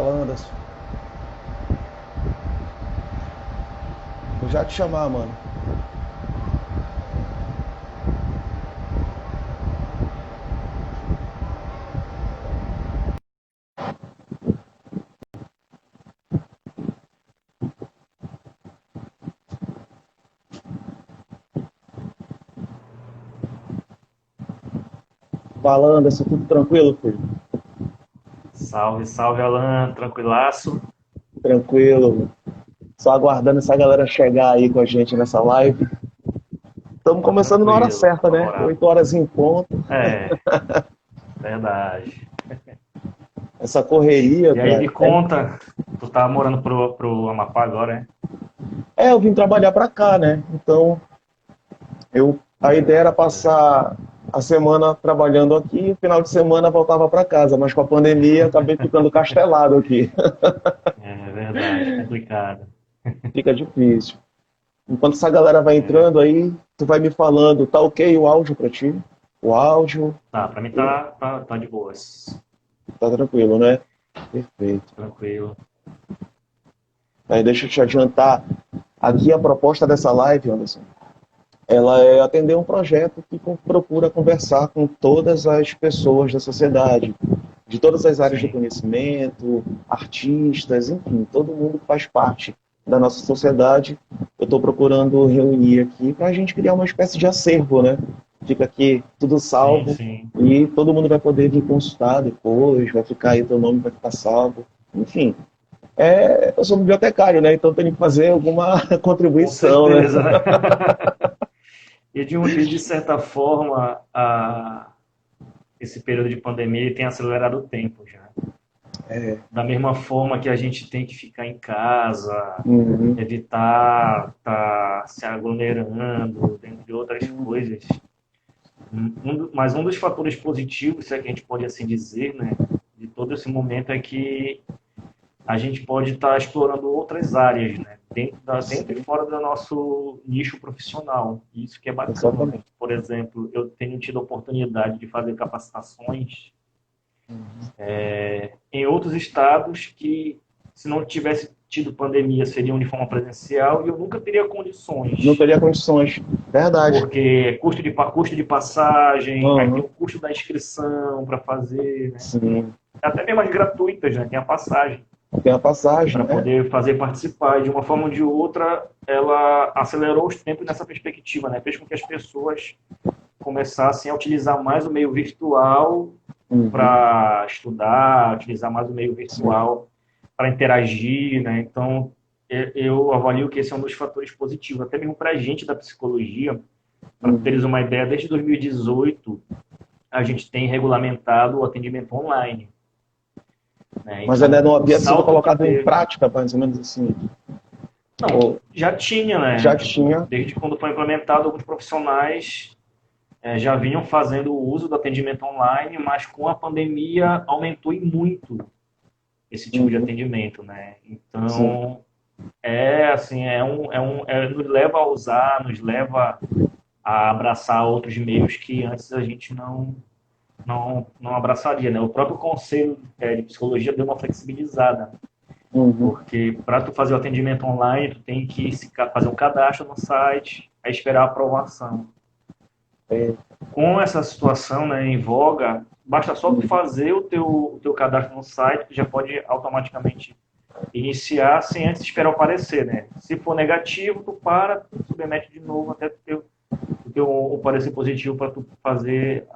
Fala, Anderson. Vou já te chamar, mano. Fala, Anderson, tudo tranquilo, filho? Salve, salve, Alan, tranquilaço? Tranquilo. Só aguardando essa galera chegar aí com a gente nessa live. Estamos Tá começando na hora tranquilo, certa, né? favorável. 8 horas em ponto. É, verdade. Essa correria, E aí me cara. conta, tu tá morando pro Amapá agora, é? Eu vim trabalhar pra cá, né? Então, a ideia era Legal, legal. passar a semana trabalhando aqui, final de semana voltava pra casa, mas com a pandemia acabei ficando castelado aqui. É verdade, complicado. Fica difícil. Enquanto essa galera vai É, entrando aí, tu vai me falando, tá ok o áudio pra ti? O áudio, tá, pra mim tá de boas. tá tranquilo, né? Perfeito. Tranquilo. Aí deixa eu te adiantar. Aqui a proposta dessa live, Anderson, ela é atender um projeto que procura conversar com todas as pessoas da sociedade, de todas as áreas do Sim, conhecimento, artistas, enfim, todo mundo que faz parte da nossa sociedade. Eu estou procurando reunir aqui para a gente criar uma espécie de acervo, né? Fica aqui tudo sim, salvo sim. e todo mundo vai poder vir consultar depois, vai ficar aí, teu nome vai ficar salvo. Enfim, eu sou bibliotecário, né? Então tenho que fazer alguma Com contribuição, né? certeza, né? E de certa forma, esse período de pandemia tem acelerado o tempo já. Da mesma forma que a gente tem que ficar em casa, Uhum. evitar estar se aglomerando, dentre outras coisas. Mas um dos fatores positivos, se é que a gente pode assim dizer, né, de todo esse momento é que a gente pode estar explorando outras áreas, né, dentro e Sim, fora do nosso nicho profissional. Isso que é bacana, né? exatamente. Por exemplo, eu tenho tido a oportunidade de fazer capacitações em outros estados que, se não tivesse tido pandemia, seriam de forma presencial e eu nunca teria Não condições, teria condições. Verdade. porque custo de passagem, aí tem Uhum. o custo da inscrição para fazer, né? Sim. Até mesmo as gratuitas, né? Tem a passagem Tem a passagem, para né? poder fazer participar. E de uma forma ou de outra, ela acelerou os tempos nessa perspectiva, né? Fez com que as pessoas começassem a utilizar mais o meio virtual Uhum. para estudar, utilizar mais o meio Sim. virtual para interagir, né? Então, eu avalio que esse é um dos fatores positivos, até mesmo para a gente da psicologia. Para teres Uhum. uma ideia, desde 2018 a gente tem regulamentado o atendimento online, né? Mas ainda Então, não o havia sido salto que colocado em teve, prática, mais ou menos assim. não, Ou já tinha, né? já Tipo, tinha. desde quando foi implementado, alguns profissionais já vinham fazendo o uso do atendimento online, mas com a pandemia aumentou e muito esse tipo de Uhum. atendimento, né? Sim. Então, assim, nos leva a usar, nos leva a abraçar outros meios que antes a gente não abraçaria, né? O próprio conselho de psicologia deu uma flexibilizada, Uhum. porque para tu fazer o atendimento online, tu tem que fazer um cadastro no site, aí esperar a aprovação. É. Com essa situação, né, em voga, basta só tu Uhum. fazer o teu cadastro no site, que já pode automaticamente iniciar sem antes esperar o parecer, né? Se for negativo, tu para, tu submete de novo até o teu o parecer positivo para tu fazer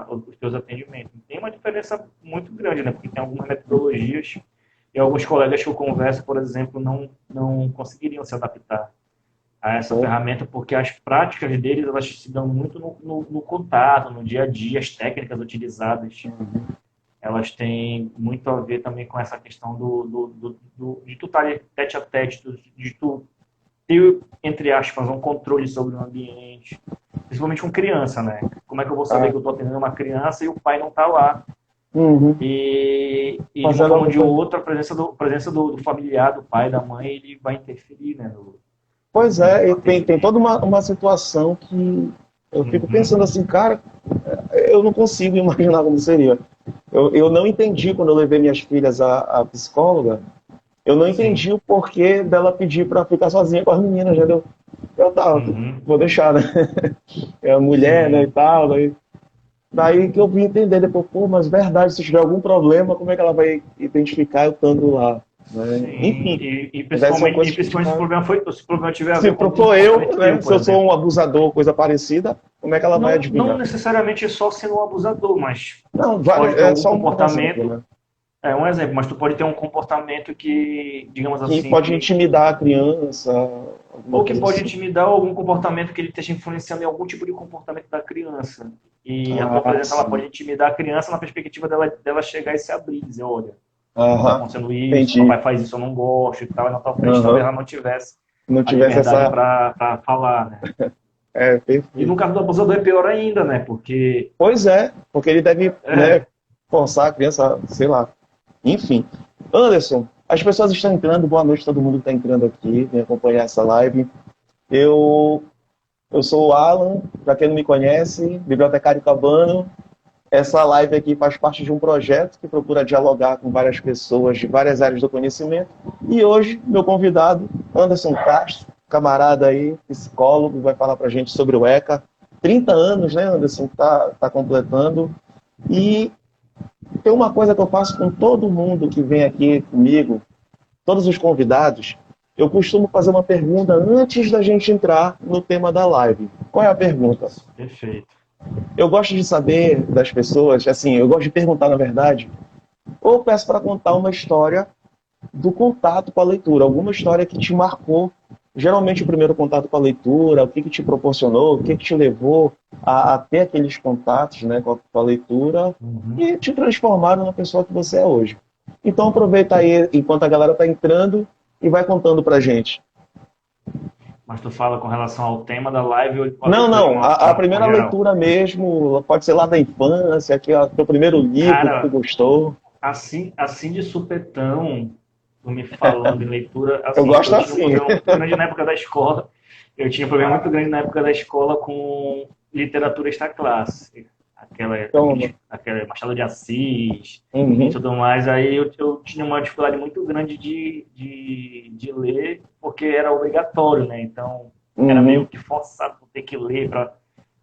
os teus atendimentos. Tem uma diferença muito grande, né? Porque tem algumas metodologias e alguns colegas que eu converso, por exemplo, não conseguiriam se adaptar a essa Pô. ferramenta porque as práticas deles elas se dão muito no contato, no dia a dia, as técnicas utilizadas Uhum. elas têm muito a ver também com essa questão de tu estar tete a tete, de tu ter, entre aspas, um controle sobre o ambiente, principalmente com criança, né? Como é que eu vou saber Ah. que eu estou atendendo uma criança e o pai não está lá? Uhum. E de uma Fazendo forma ou de alguma. outra, a presença do familiar, do pai, da mãe, ele vai interferir, né, Pois no é, e tem toda atendimento. uma situação que eu fico Uhum. pensando assim, cara, eu não consigo imaginar como seria. Eu não entendi quando eu levei minhas filhas à psicóloga, eu não Sim. entendi o porquê dela pedir para ficar sozinha com as meninas, já deu. Eu tava, Uhum. vou deixar, né? É a mulher, né, e Sim. tal. Daí que eu vim entender depois, pô, mas verdade, se tiver algum problema, como é que ela vai identificar eu estando lá? Né? Sim. Enfim, E deve ser uma principalmente, coisa que a gente se o tá... problema se o problema tiver a Se ver com algum for eu, comportamento né, teu, se por eu sou exemplo. um abusador, coisa parecida, como é que ela vai Não, não adivinhar? necessariamente só sendo um abusador, mas Não, tu pode ter é algum só um exemplo, comportamento, né? é um exemplo, mas tu pode ter um comportamento que, digamos Que assim, pode que intimidar a criança, alguma ou que coisa pode assim. intimidar algum comportamento que ele esteja influenciando em algum tipo de comportamento da criança. E a tua Ah, presença ela pode sim. intimidar a criança na perspectiva dela chegar e se abrir, dizer, olha, está Aham, acontecendo isso, entendi. papai faz isso, eu não gosto e tal, e na tua frente talvez Aham. ela não tivesse Não a tivesse liberdade essa. para falar, né? É, E no perfeito. caso do abusador é pior ainda, né? Porque Pois é, porque ele deve, né, é, forçar a criança, sei lá. Enfim. Anderson, as pessoas estão entrando, boa noite a todo mundo que está entrando aqui, vem acompanhar essa live. Eu, eu sou o Alan, para quem não me conhece, bibliotecário cabano. Essa live aqui faz parte de um projeto que procura dialogar com várias pessoas de várias áreas do conhecimento. E hoje, meu convidado, Anderson Castro, camarada aí, psicólogo, vai falar para a gente sobre o ECA. 30 anos, né, Anderson, tá completando. E tem uma coisa que eu faço com todo mundo que vem aqui comigo, todos os convidados, eu costumo fazer uma pergunta antes da gente entrar no tema da live. Qual é a pergunta? isso, perfeito. Eu gosto de saber das pessoas, assim, eu gosto de perguntar, na verdade, ou peço para contar uma história do contato com a leitura, alguma história que te marcou. Geralmente o primeiro contato com a leitura, o que te proporcionou, o que te levou a ter aqueles contatos, né, com a leitura Uhum. e te transformaram na pessoa que você é hoje. Então aproveita aí enquanto a galera está entrando e vai contando pra gente. Mas tu fala com relação ao tema da live ou a Não, leitura não, de a uma forma primeira geral? leitura mesmo, pode ser lá da infância, que é o teu primeiro livro que tu Cara, gostou. assim de supetão, tu me falando em leitura, Eu assim, gosto eu tinha um assim. problema muito grande na época da escola. Eu tinha um problema muito grande na época da escola com literatura extra classe. Toma. Aquela Machado de Assis e Uhum, tudo mais. Aí eu tinha uma dificuldade muito grande de ler, porque era obrigatório, né? Então, era meio uhum, que forçado por ter que ler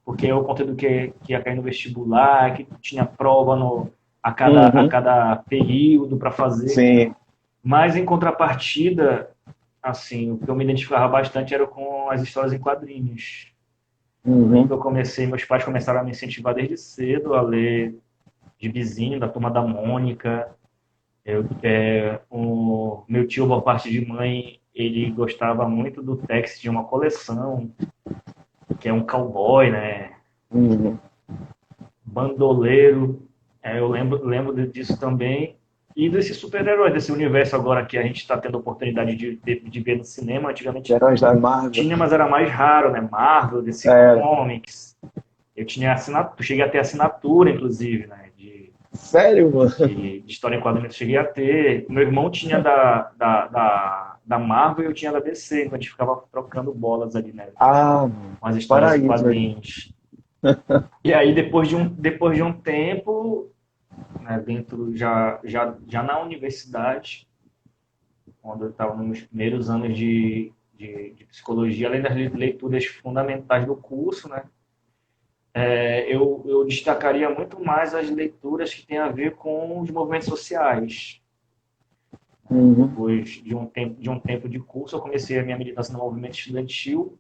porque é o conteúdo que ia cair no vestibular, que tinha prova a uhum. cada período para fazer. Sim. Mas, em contrapartida, assim, o que eu me identificava bastante era com as histórias em quadrinhos. Eu lembro que Uhum, eu comecei, meus pais começaram a me incentivar desde cedo a ler Gibizinho, da Turma da Mônica. O meu tio, por parte de mãe, ele gostava muito do Tex de uma coleção, que é um cowboy, né? uhum. Bandoleiro. Eu lembro disso também. E desses super-heróis, desse universo agora que a gente está tendo a oportunidade de ver no cinema. De Antigamente Heróis da Marvel. tinha, mas era mais raro, né? Marvel, DC Era. Comics. Eu tinha assinatura, cheguei a ter assinatura, inclusive, né? Sério, mano? De história em quadrinhos eu cheguei a ter. Meu irmão tinha da Marvel e eu tinha da DC, então a gente ficava trocando bolas ali, né? Ah, mano. Com as histórias em Paraíso aí. quadrinhos. E aí, depois de um tempo, né, dentro já na universidade, quando eu estava nos primeiros anos de psicologia, além das leituras fundamentais do curso, né, eu destacaria muito mais as leituras que têm a ver com os movimentos sociais. Uhum. Depois de um tempo de curso, eu comecei a minha militância no movimento estudantil.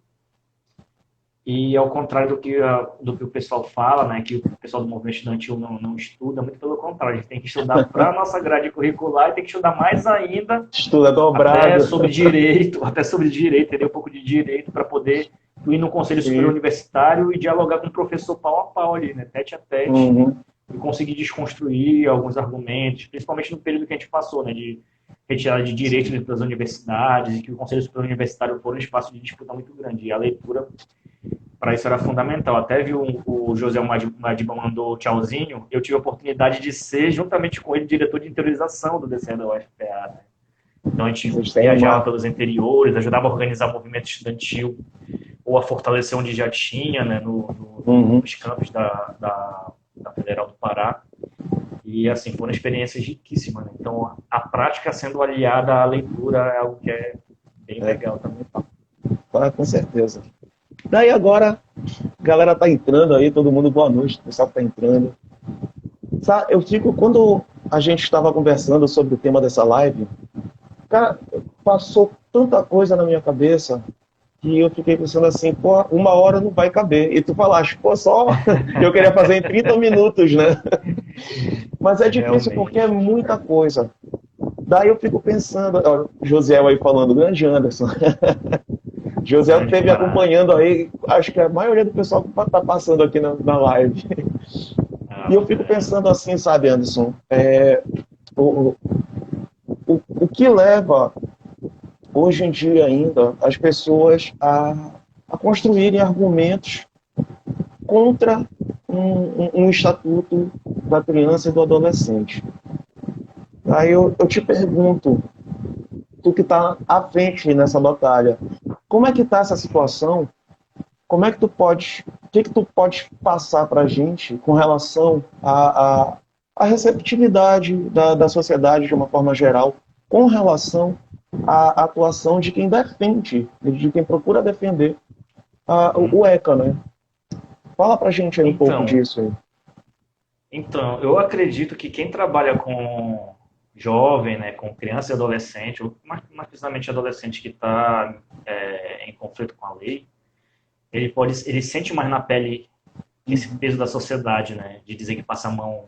E ao contrário do que o pessoal fala, né, que o pessoal do movimento estudantil não estuda, muito pelo contrário, a gente tem que estudar para a nossa grade curricular e tem que estudar mais ainda Estuda até dobrado. sobre direito, entender um pouco de direito para poder ir no Conselho Superior Sim. Universitário e dialogar com o professor pau a pau ali, né, tete a tete, Uhum. e conseguir desconstruir alguns argumentos, principalmente no período que a gente passou, né, de retirada de direitos Sim. dentro das universidades, e que o Conselho Superior Universitário foi um espaço de disputa muito grande. E a leitura para isso era fundamental. Até vi o José Madiba mandou tchauzinho, eu tive a oportunidade de ser, juntamente com ele, diretor de interiorização do DCE da UFPA. Né? Então a gente Vocês têm viajava uma. pelos interiores, ajudava a organizar o movimento estudantil, ou a fortalecer onde já tinha, né, Uhum. nos campos da Federal do Pará. E, assim, foram experiências riquíssimas, né? Então, a prática sendo aliada à leitura é algo que é bem É, legal também. com certeza. Daí agora, a galera tá entrando aí, todo mundo, boa noite, o pessoal que tá entrando. Sabe, eu fico, quando a gente estava conversando sobre o tema dessa live, cara, passou tanta coisa na minha cabeça que eu fiquei pensando assim, pô, 1 hora não vai caber. E tu falaste, pô, só eu queria fazer em 30 minutos, né? Mas é difícil porque é Realmente. muita coisa. Daí eu fico pensando, ó, Josiel aí falando, grande Anderson. Josiel Grande esteve camarada. acompanhando aí, acho que a maioria do pessoal que está passando aqui na live. Ah, E eu fico bacana. pensando assim, sabe, Anderson, o, o que leva hoje em dia ainda as pessoas a construírem argumentos contra um estatuto da criança e do adolescente. Aí eu te pergunto, tu que está à frente nessa batalha, como é que está essa situação? Como é que tu pode, o que tu pode passar para a gente com relação à receptividade da sociedade de uma forma geral, com relação à atuação de quem defende, de quem procura defender Uhum. o ECA, né? Fala para a gente aí um pouco Então, disso aí. eu acredito que quem trabalha com jovem, né, com criança e adolescente, ou mais precisamente adolescente que está em conflito com a lei, ele sente mais na pele esse Uhum. peso da sociedade, né, de dizer que passa a mão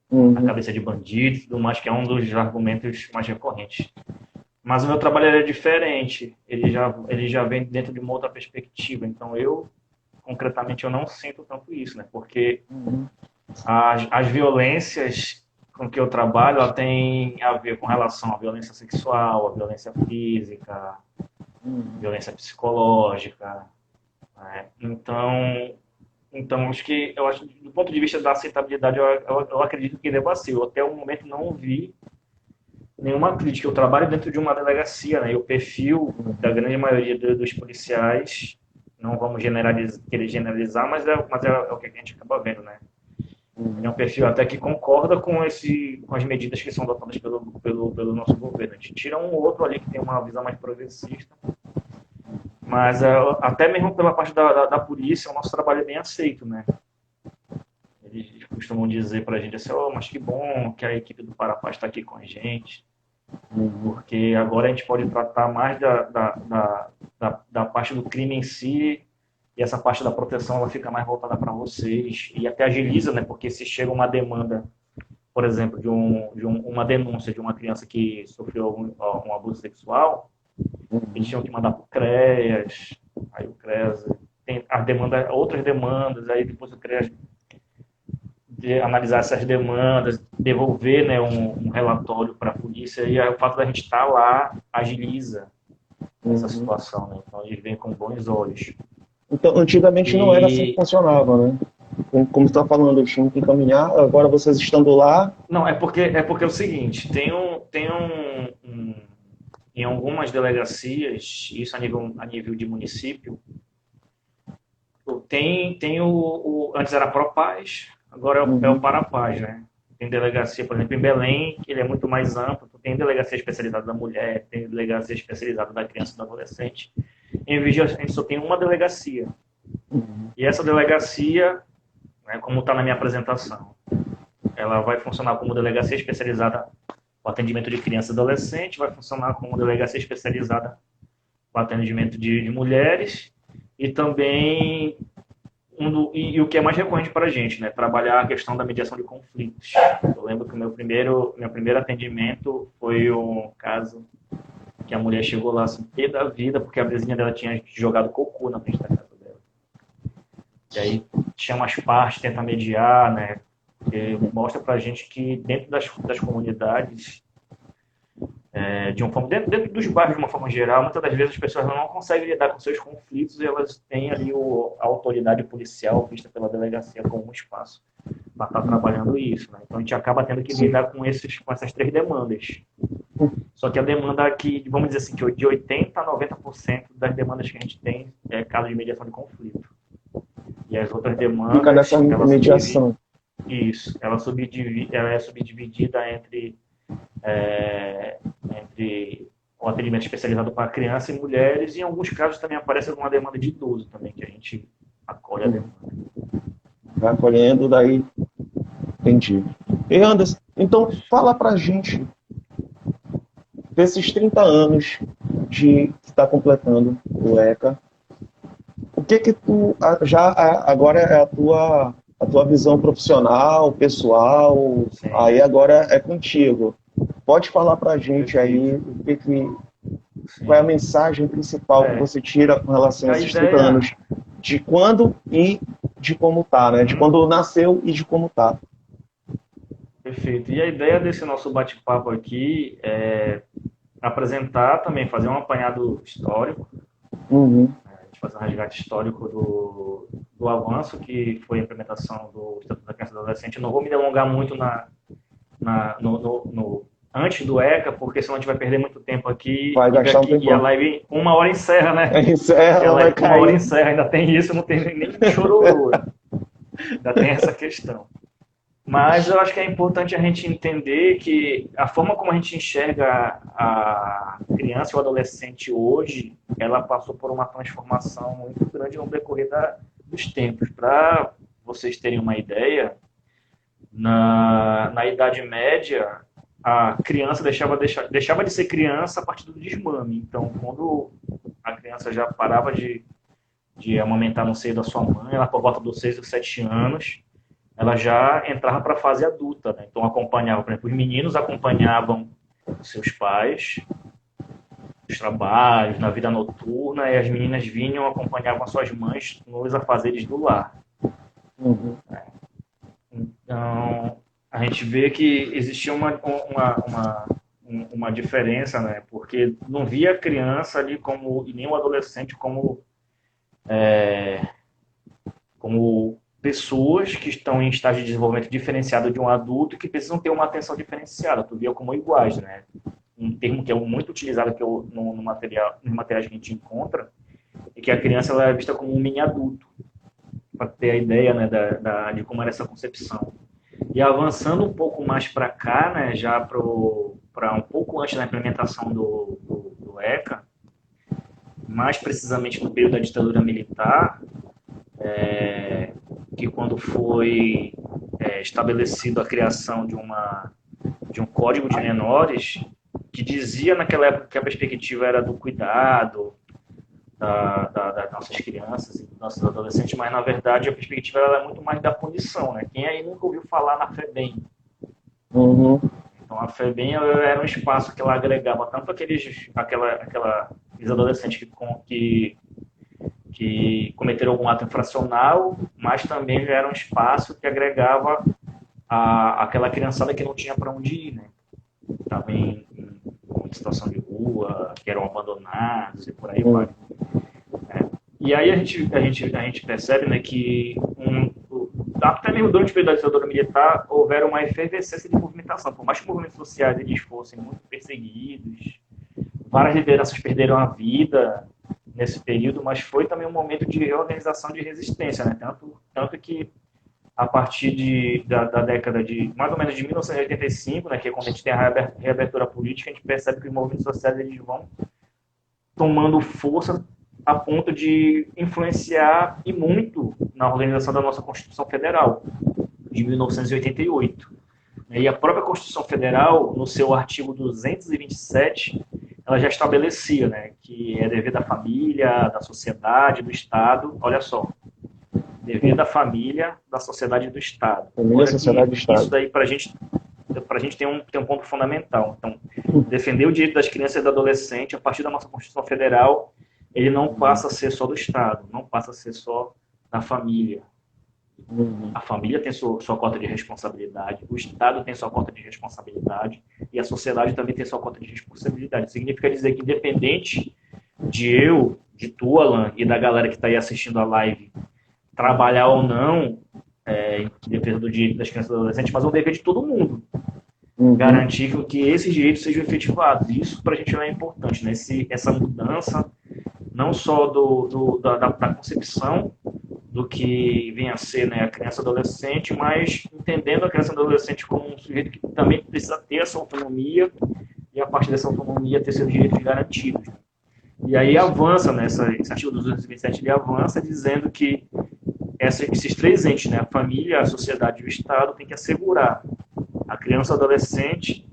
na Uhum. cabeça de bandido e tudo mais, que é um dos argumentos mais recorrentes. Mas o meu trabalho é diferente, ele já vem dentro de uma outra perspectiva, então concretamente, eu não sinto tanto isso, né, porque Uhum. as violências com que eu trabalho, ela tem a ver com relação à violência sexual, à violência física, Uhum. violência psicológica, né? Então eu acho, do ponto de vista da aceitabilidade, eu acredito que deva ser. Eu até o momento não vi nenhuma crítica. Eu trabalho dentro de uma delegacia, né? E o perfil da grande maioria dos policiais, não vamos querer generalizar, mas é o que a gente acaba vendo, né? Ele é Uhum. um perfil até que concorda com as medidas que são adotadas pelo nosso governo. A gente tira um ou outro ali que tem uma visão mais progressista, mas até mesmo pela parte da polícia, o nosso trabalho é bem aceito, né? Eles costumam dizer para a gente assim, oh, mas que bom que a equipe do Parapaz está aqui com a gente, Uhum. porque agora a gente pode tratar mais da parte do crime em si, e essa parte da proteção ela fica mais voltada para vocês, e até agiliza, né? Porque se chega uma demanda, por exemplo, uma denúncia de uma criança que sofreu um abuso sexual, eles tinham que mandar para o CREAS, aí o CREAS tem outras demandas, aí depois o CREAS analisar essas demandas, devolver, né, um relatório para a polícia, e aí o fato da gente estar lá agiliza essa Uhum. situação, né? Então eles veem com bons olhos. Então, antigamente não era assim que E funcionava, né? Como você está falando, eu tinha que encaminhar, agora vocês estando lá. não, é porque é o seguinte, em algumas delegacias, isso a nível de município, tem antes era Propaz, agora é o Uhum. Parapaz, né? Tem delegacia, por exemplo, em Belém, que ele é muito mais amplo, tem delegacia especializada da mulher, tem delegacia especializada da criança e do adolescente. Em Vigia, a gente só tem uma delegacia. Uhum. E essa delegacia, né, como está na minha apresentação, ela vai funcionar como delegacia especializada para atendimento de criança e adolescente, vai funcionar como delegacia especializada para atendimento de mulheres e também e o que é mais recorrente para a gente, né? Trabalhar a questão da mediação de conflitos. Eu lembro que o meu primeiro atendimento foi um caso que a mulher chegou lá assim, pé da vida, porque a vizinha dela tinha jogado cocô na frente da casa dela. E aí chama as partes, tenta mediar, né? Porque mostra pra gente que dentro das comunidades, dentro dos bairros de uma forma geral, muitas das vezes as pessoas não conseguem lidar com seus conflitos e elas têm ali a autoridade policial vista pela delegacia como um espaço para estar trabalhando isso, né? Então a gente acaba tendo que Sim. lidar com essas três demandas. Só que a demanda aqui, vamos dizer assim, que de 80% a 90% das demandas que a gente tem é caso de mediação de conflito. E as outras Fica demandas, nessa elas vivem mediação. Isso, ela é subdividida entre o atendimento especializado para criança e mulheres, e em alguns casos também aparece alguma demanda de idoso também, que a gente acolhe a demanda. Vai acolhendo, daí entendi. E Anderson, então fala pra gente desses 30 anos de que está completando o ECA, o que que tu agora é a tua visão profissional, pessoal, Sim, aí agora é contigo. Pode falar pra gente aí perfeito. qual é a Sim. mensagem principal que É, você tira com relação a a esses 30 ideia. anos de quando e de como tá, né? De Uhum, quando nasceu e de como tá. perfeito. E a ideia desse nosso bate-papo aqui é apresentar também, fazer um apanhado histórico, Uhum. a gente fazer um resgate histórico do avanço que foi a implementação do Estatuto da Criança e do Adolescente. Eu não vou me delongar muito antes do ECA, porque senão a gente vai perder muito tempo aqui Vai gastar um e a tempão. live 1 hora encerra, né? Isso E a ela vai live com 1 hora cair. encerra, ainda tem isso, não tem nem chororô, ainda tem essa questão. Mas eu acho que é importante a gente entender que a forma como a gente enxerga a criança e o adolescente hoje, ela passou por uma transformação muito grande no decorrer dos tempos. Para vocês terem uma ideia, na Idade Média, a criança deixava de ser criança a partir do desmame. Então, quando a criança já parava de amamentar no seio da sua mãe, ela por volta dos 6 ou 7 anos, ela já entrava para a fase adulta, né? Então acompanhava, por exemplo, os meninos acompanhavam seus pais nos trabalhos, na vida noturna, e as meninas vinham acompanhavam suas mães nos afazeres do lar. Uhum. Então a gente vê que existia uma diferença, né? Porque não via a criança ali e nem o adolescente como pessoas que estão em estágio de desenvolvimento diferenciado de um adulto e que precisam ter uma atenção diferenciada. Tu via como iguais, né? Um termo que é muito utilizado nos materiais que a gente encontra é que a criança ela é vista como um mini adulto, para ter a ideia, né, de como era essa concepção. E avançando um pouco mais para cá, né, já para um pouco antes da implementação do ECA, mais precisamente no período da ditadura militar, que quando foi estabelecido a criação de um código de menores, que dizia naquela época que a perspectiva era do cuidado das nossas crianças e dos nossos adolescentes, mas na verdade a perspectiva era muito mais da punição, né? Quem aí nunca ouviu falar na FEBEM? Uhum. Então a FEBEM era um espaço que ela agregava tanto aqueles adolescentes que cometeram algum ato infracional, mas também já era um espaço que agregava aquela criançada que não tinha para onde ir, né? Estava em situação de rua, que eram abandonados e por aí vai. E aí a gente percebe, né, que até mesmo durante o período da ditadura militar houveram uma efervescência de movimentação. Por mais que os movimentos sociais eles fossem muito perseguidos, várias lideranças perderam a vida nesse período, mas foi também um momento de reorganização de resistência, né? Tanto que a partir da década de mais ou menos de 1985, né, que é quando a gente tem a reabertura política, a gente percebe que os movimentos sociais eles vão tomando força a ponto de influenciar e muito na organização da nossa Constituição Federal de 1988. E a própria Constituição Federal, no seu artigo 227, ela já estabelecia, né, que é dever da família, da sociedade, do Estado. Olha só, dever da família, da sociedade e do Estado. Família, sociedade e Estado. Isso daí para a gente tem um ponto fundamental. Então, defender o direito das crianças e do adolescente a partir da nossa Constituição Federal, ele não passa a ser só do Estado, não passa a ser só da família. A família tem sua cota de responsabilidade, o Estado tem sua cota de responsabilidade e a sociedade também tem sua cota de responsabilidade. Significa dizer que independente de tu, Alan, e da galera que está aí assistindo a live, trabalhar ou não em defesa do direito das crianças e adolescentes, mas é um dever de todo mundo. Garantir que esses direitos sejam efetivados. Isso para a gente é importante, né? Essa mudança não só da concepção do que vem a ser, né, a criança e adolescente, mas entendendo a criança e adolescente como um sujeito que também precisa ter essa autonomia e, a partir dessa autonomia, ter seus direitos garantidos. E aí avança, né, esse artigo 227, ele avança dizendo que esses três entes, né, a família, a sociedade e o Estado, tem que assegurar a criança e adolescente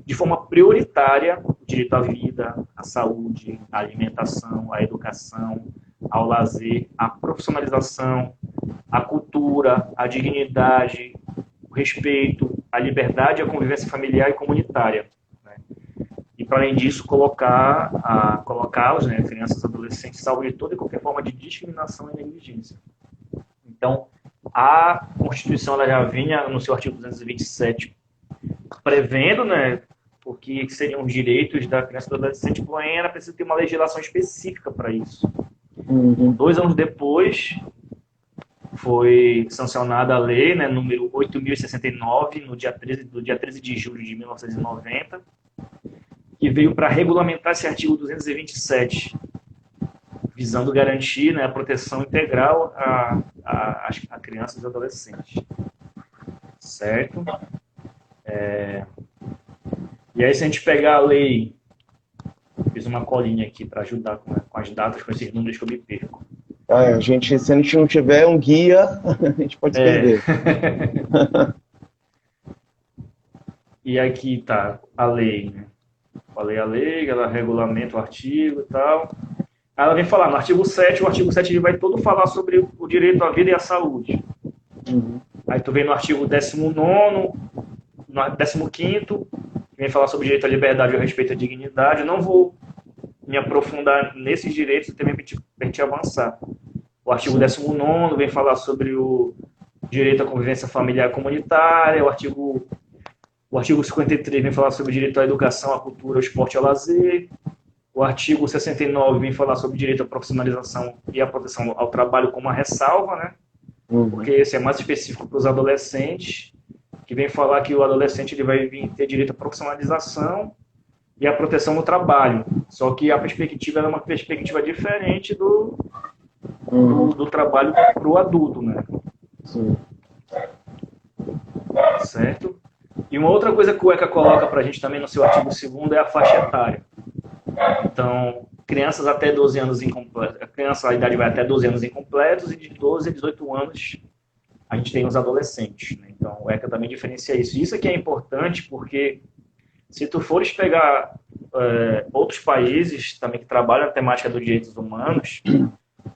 de forma prioritária o direito à vida, à saúde, à alimentação, à educação, ao lazer, à profissionalização, à cultura, à dignidade, o respeito, à liberdade, à convivência familiar e comunitária. Né? E, para além disso, colocá-los, né, crianças e adolescentes, salvo de toda e qualquer forma de discriminação e negligência. Então, a Constituição ela já vinha, no seu artigo 227, prevendo, né, o que seriam os direitos da criança e do adolescente, porém, ela precisa ter uma legislação específica para isso. 2 anos depois, foi sancionada a lei, né, número 8.069, no dia 13 de julho de 1990, que veio para regulamentar esse artigo 227, visando garantir, né, a proteção integral a crianças e adolescentes. Certo? E aí, se a gente pegar a lei, fiz uma colinha aqui para ajudar com as datas, com esses números que eu me perco. Se a gente não tiver um guia, a gente pode se perder. E aqui tá a lei, né? Falei a lei, ela regulamenta o artigo e tal. Aí ela vem falar no artigo 7, o artigo 7 ele vai todo falar sobre o direito à vida e à saúde. Aí tu vem no artigo 19º, no 15º, vem falar sobre o direito à liberdade e ao respeito à dignidade. Eu não vou me aprofundar nesses direitos, também para a gente avançar. O artigo 19º vem falar sobre o direito à convivência familiar e comunitária. O artigo 53 vem falar sobre o direito à educação, à cultura, ao esporte e ao lazer. O artigo 69 vem falar sobre o direito à profissionalização e à proteção ao trabalho com uma ressalva, né? Porque esse é mais específico para os adolescentes, que vem falar que o adolescente ele vai vir ter direito à profissionalização e à proteção no trabalho. Só que a perspectiva é uma perspectiva diferente do trabalho para o adulto, né? Sim. Certo? E uma outra coisa que o ECA coloca para a gente também no seu artigo 2º é a faixa etária. Então, crianças até 12 anos incompletos, a idade vai até 12 anos incompletos, e de 12 a 18 anos a gente tem os adolescentes. Né? Então, o ECA também diferencia isso. Isso aqui é importante porque se tu fores pegar outros países também que trabalham a temática dos direitos humanos,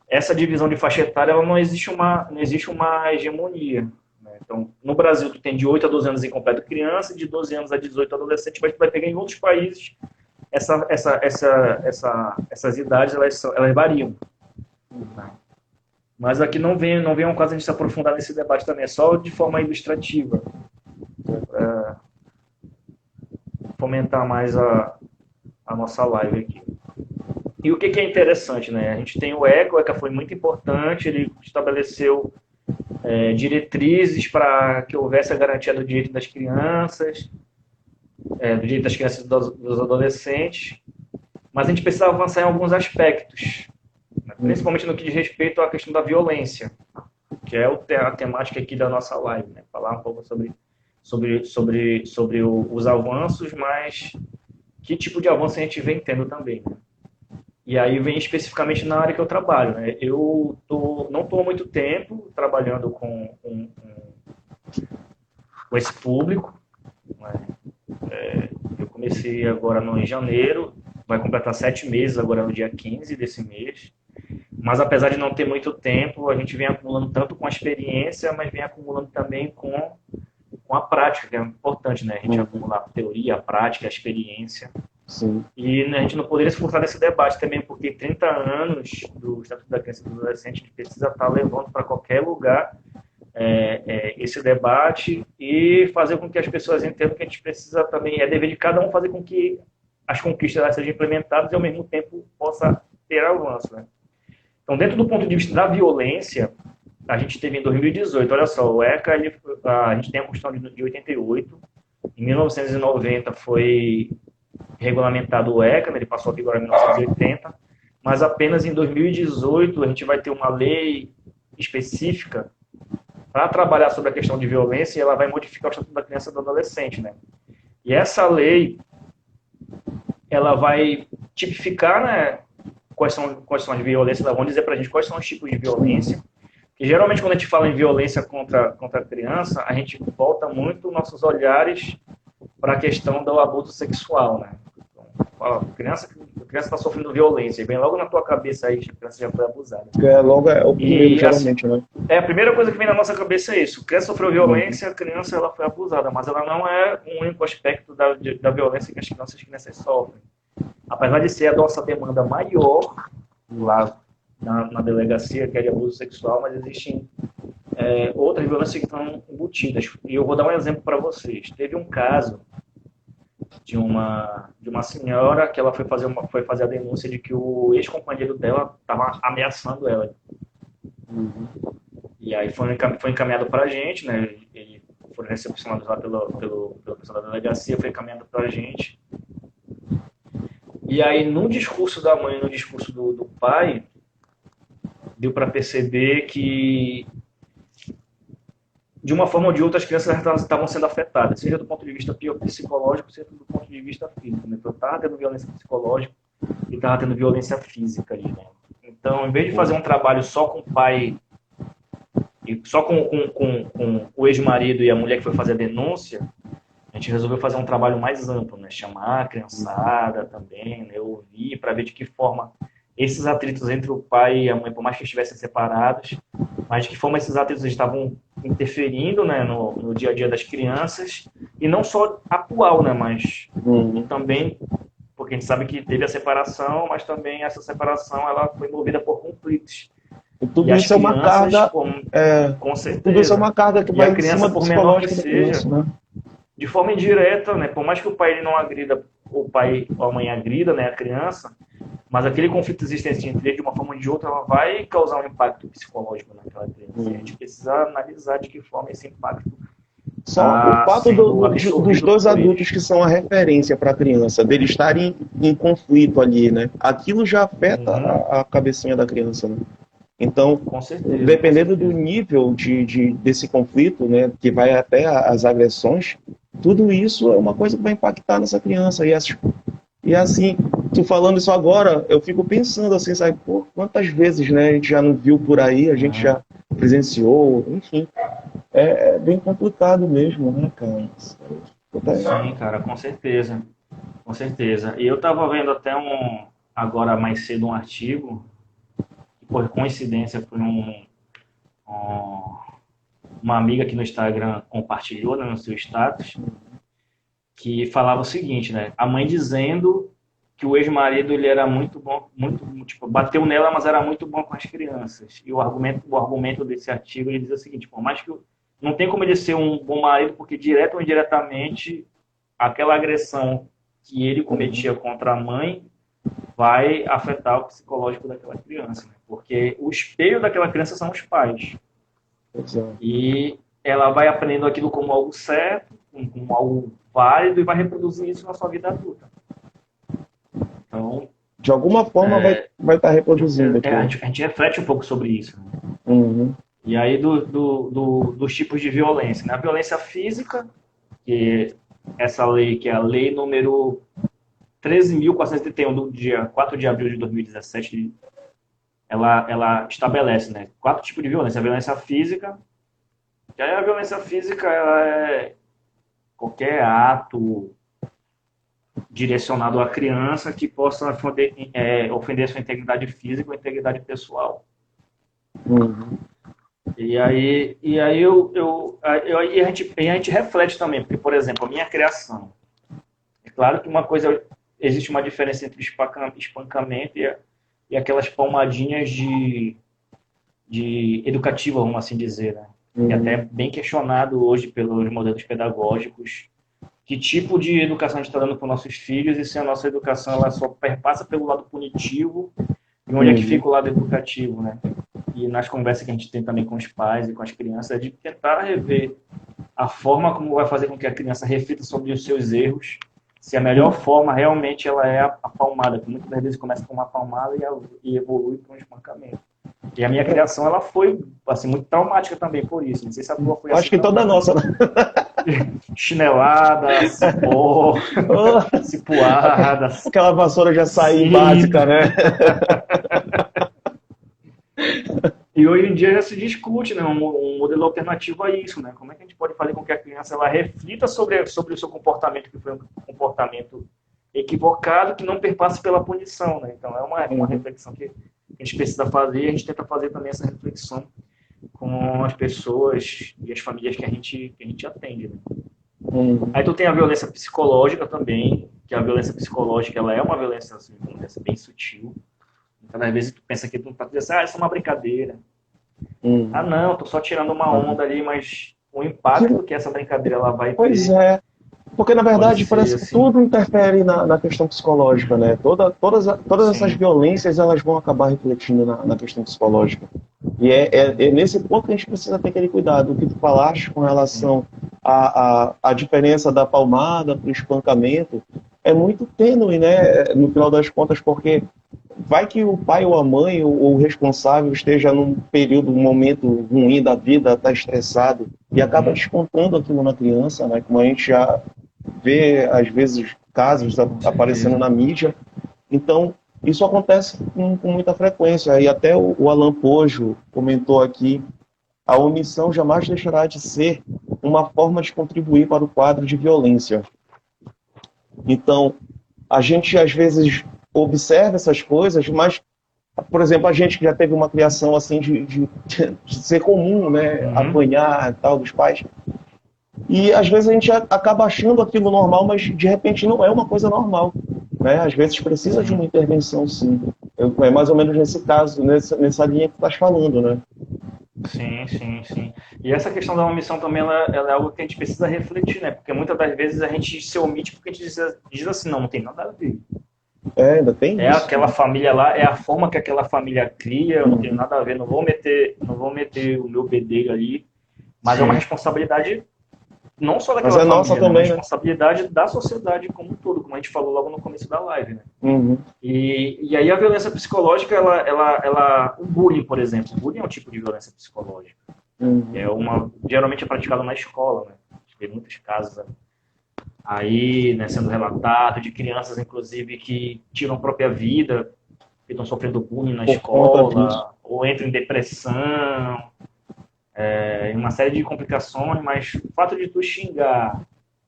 essa divisão de faixa etária ela não existe uma hegemonia. Né? Então, no Brasil, tu tem de 8 a 12 anos incompleto criança, de 12 anos a 18 adolescente, mas tu vai pegar em outros países essas idades elas variam. Mas aqui não vem um caso a gente se aprofundar nesse debate também, é só de forma ilustrativa, para fomentar mais a nossa live aqui. E o que é interessante, né? A gente tem o ECA foi muito importante, ele estabeleceu diretrizes para que houvesse a garantia do direito das crianças, do direito das crianças e dos adolescentes, mas a gente precisa avançar em alguns aspectos, né? Principalmente no que diz respeito à questão da violência, que é a temática aqui da nossa live, né? Falar um pouco sobre os avanços, mas que tipo de avanço a gente vem tendo também, né? E aí vem especificamente na área que eu trabalho, né? Eu não estou há muito tempo trabalhando com esse público, né? Eu comecei agora em janeiro, vai completar 7 meses agora no dia 15 desse mês, mas apesar de não ter muito tempo, a gente vem acumulando tanto com a experiência, mas vem acumulando também com a prática, que é importante, né? A gente acumular a teoria, a prática, a experiência. Sim. E a gente não poderia se furtar nesse debate também, porque 30 anos do Estatuto da Criança e do Adolescente, a gente precisa estar levando para qualquer lugar esse debate e fazer com que as pessoas entendam que a gente precisa também, é dever de cada um fazer com que as conquistas sejam implementadas e ao mesmo tempo possa ter avanço, né? Então, dentro do ponto de vista da violência, a gente teve em 2018, olha só, o ECA, a gente tem a Constituição de 88, em 1990 foi regulamentado o ECA, né, ele passou a vigor em 1980, mas apenas em 2018 a gente vai ter uma lei específica para trabalhar sobre a questão de violência, e ela vai modificar o estatuto da criança e do adolescente, né? E essa lei, ela vai tipificar, né, quais são as violências, vão dizer para a gente quais são os tipos de violência. E geralmente quando a gente fala em violência contra a criança, a gente volta muito nossos olhares para a questão do abuso sexual, né? Então, a criança está sofrendo violência, e vem logo na tua cabeça aí que a criança já foi abusada. Logo é o primeiro, geralmente, né? A primeira coisa que vem na nossa cabeça é isso. A criança sofreu violência, a criança ela foi abusada, mas ela não é um único aspecto da violência que as crianças sofrem. Apesar de ser a nossa demanda maior lá na delegacia, que é de abuso sexual, mas existem outras violências que estão embutidas. E eu vou dar um exemplo para vocês. Teve um caso de uma senhora que ela foi fazer a denúncia de que o ex-companheiro dela estava ameaçando ela. E aí foi encaminhado para a gente, né? Eles foram recepcionados lá pelo pessoal da delegacia, foi encaminhado para a gente. E aí, no discurso da mãe e no discurso do pai, deu para perceber que, de uma forma ou de outra, as crianças estavam sendo afetadas, seja do ponto de vista psicológico, seja do ponto de vista físico. Né? Então, estava tendo violência psicológica e estava tendo violência física ali, né? Então, em vez de fazer um trabalho só com o pai, e só com o ex-marido e a mulher que foi fazer a denúncia, a gente resolveu fazer um trabalho mais amplo, né? Chamar a criançada também, né? Ouvir para ver de que forma esses atritos entre o pai e a mãe, por mais que estivessem separados, mas de que forma esses atritos estavam interferindo, né, no dia a dia das crianças, e não só atual, né, mas também, porque a gente sabe que teve a separação, mas também essa separação ela foi movida por conflitos. E tudo isso é uma carga, com certeza. Tudo isso é uma carga que vai em cima por menor que seja, né? De forma indireta, né, por mais que o pai ele não agrida, o pai ou a mãe agrida, né, a criança, mas aquele conflito existente entre eles, de uma forma ou de outra, ela vai causar um impacto psicológico naquela criança. A gente precisa analisar de que forma esse impacto. Só o fato dos dois adultos que são a referência para a criança, deles estarem em conflito ali, né? Aquilo já afeta a cabecinha da criança, né? Então, com certeza, dependendo do nível desse conflito, né, que vai até as agressões, tudo isso é uma coisa que vai impactar nessa criança. E assim, tu falando isso agora, eu fico pensando assim, sabe, pô, quantas vezes, né, a gente já não viu por aí, a gente já presenciou, enfim. É bem complicado mesmo, né, cara? Sim, cara, com certeza. Com certeza. E eu estava vendo até agora mais cedo um artigo, que por coincidência foi uma amiga aqui no Instagram compartilhou, né, no seu status, que falava o seguinte, né? A mãe dizendo que o ex-marido ele era muito bom, tipo, bateu nela, mas era muito bom com as crianças. E o argumento desse artigo ele diz o seguinte, por mais que não tem como ele ser um bom marido, porque direto ou indiretamente aquela agressão que ele cometia contra a mãe vai afetar o psicológico daquela criança, né? Porque o espelho daquela criança são os pais. Exato. E ela vai aprendendo aquilo como algo certo, como algo válido, e vai reproduzir isso na sua vida adulta. Então, de alguma forma vai estar reproduzindo. A gente reflete um pouco sobre isso. Né? Uhum. E aí dos tipos de violência. Né? A violência física, que essa lei, que é a lei número 13.431, do dia 4 de abril de 2017, ela estabelece, né, 4 tipos de violência. A violência física, que aí a violência física ela é qualquer ato direcionado à criança que possa ofender sua integridade física ou integridade pessoal. Uhum. E aí a gente reflete também, porque, por exemplo, a minha criação. É claro que existe uma diferença entre espancamento e aquelas palmadinhas de educativa, vamos assim dizer, né? E até bem questionado hoje pelos modelos pedagógicos que tipo de educação a gente está dando para os nossos filhos e se a nossa educação ela só perpassa pelo lado punitivo e onde é que fica o lado educativo, né? E nas conversas que a gente tem também com os pais e com as crianças, é de tentar rever a forma como vai fazer com que a criança reflita sobre os seus erros, se a melhor forma realmente ela é a palmada, que muitas vezes começa com uma palmada e evolui para um espancamento. E a minha criação, ela foi, assim, muito traumática também por isso. Não sei se a tua foi Acho assim que toda a também. nossa, né? Chinelada, cipó, cipuadas. Aquela vassoura já sair Sim. básica, né? E hoje em dia já se discute, né, um modelo alternativo a isso, né? Como é que a gente pode fazer com que a criança ela reflita sobre o seu comportamento, que foi um comportamento equivocado, que não perpasse pela punição, né? Então é uma Uhum. reflexão que a gente precisa fazer, e a gente tenta fazer também essa reflexão com as pessoas e as famílias que a gente atende, né? Uhum. Aí tu tem a violência psicológica também, que a violência psicológica ela é uma violência, assim, uma violência bem sutil. Então, às vezes tu pensa que tu tá dizendo assim, isso é uma brincadeira. Ah, Uhum. não, tô só tirando uma Uhum. onda ali, mas o Que- impacto que essa brincadeira ela vai Pois ter é. Porque, na pode verdade, ser parece que assim, tudo interfere na questão psicológica, né? Todas essas sim. violências, elas vão acabar refletindo na questão psicológica. E é nesse ponto que a gente precisa ter aquele cuidado. O que tu falaste com Sim. relação à diferença da palmada para o espancamento é muito tênue, né? No final das contas, porque vai que o pai ou a mãe ou o responsável esteja num período, um momento ruim da vida, está estressado e acaba Uhum. descontando aquilo na criança, né? Como a gente já vê, às vezes, casos Com aparecendo certeza. na mídia. Então, isso acontece com muita frequência. E até o Alan Pojo comentou aqui, a omissão jamais deixará de ser uma forma de contribuir para o quadro de violência. Então, a gente às vezes observa essas coisas, mas, por exemplo, a gente que já teve uma criação assim de ser comum, né, Uhum. apanhar e tal dos pais, e às vezes a gente acaba achando aquilo normal, mas de repente não é uma coisa normal, né? Às vezes precisa de uma Sim. intervenção, sim. É mais ou menos nesse caso, nessa linha que tu estás falando, né? Sim, sim, sim. E essa questão da omissão também, ela é algo que a gente precisa refletir, né? Porque muitas das vezes a gente se omite porque a gente diz assim, não, não tem nada a ver. É, ainda tem É isso, aquela né? família lá, é a forma que aquela família cria, eu não tenho Uhum. nada a ver, não vou meter o meu bedelho ali, mas é uma Sim. responsabilidade não só Mas daquela é nossa família, né? É uma também, né? responsabilidade da sociedade como um todo, como a gente falou logo no começo da live, né? Uhum. E aí a violência psicológica, o bullying, por exemplo, o bullying é um tipo de violência psicológica. Uhum. Geralmente é praticado na escola, né? Tem muitos casos aí, né, sendo relatado de crianças, inclusive, que tiram a própria vida, que estão sofrendo bullying na Por conta disso. escola, ou entram em depressão, uma série de complicações, mas o fato de tu xingar,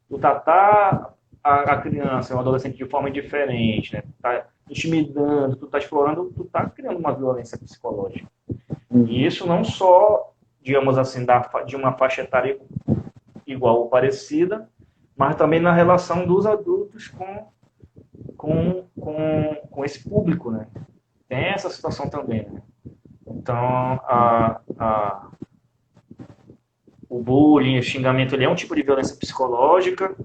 tu tratar a criança, o adolescente de forma diferente, né? Tu tá intimidando, tu tá explorando, tu tá criando uma violência psicológica. E Uhum. isso não só, digamos assim, de uma faixa etária igual ou parecida, mas também na relação dos adultos com esse público, né? Tem essa situação também, né? Então, o bullying, o xingamento, ele é um tipo de violência psicológica,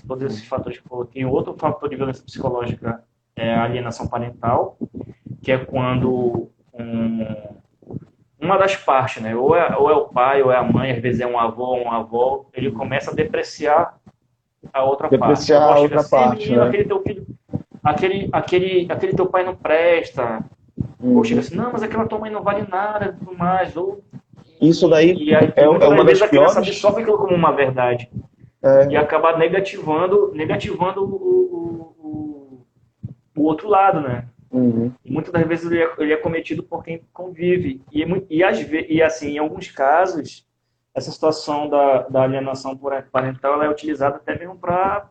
todos esses fatores que eu coloquei. Outro fator de violência psicológica é a alienação parental, que é quando uma das partes, né, ou é o pai, ou é a mãe, às vezes é um avô ou uma avó, ele começa a depreciar a outra parte. A Depreciar avó a chega outra assim, parte, menino, né? aquele teu filho, aquele teu pai não presta. Ou chega Uhum. assim, não, mas aquela tua mãe não vale nada e tudo mais. Isso daí E é muitas uma das vezes das a criança piores. absorve aquilo como uma verdade. E É, acaba negativando o outro lado, né? uhum. E muitas das vezes ele é cometido por quem convive. E assim, em alguns casos, essa situação da alienação parental ela é utilizada até mesmo para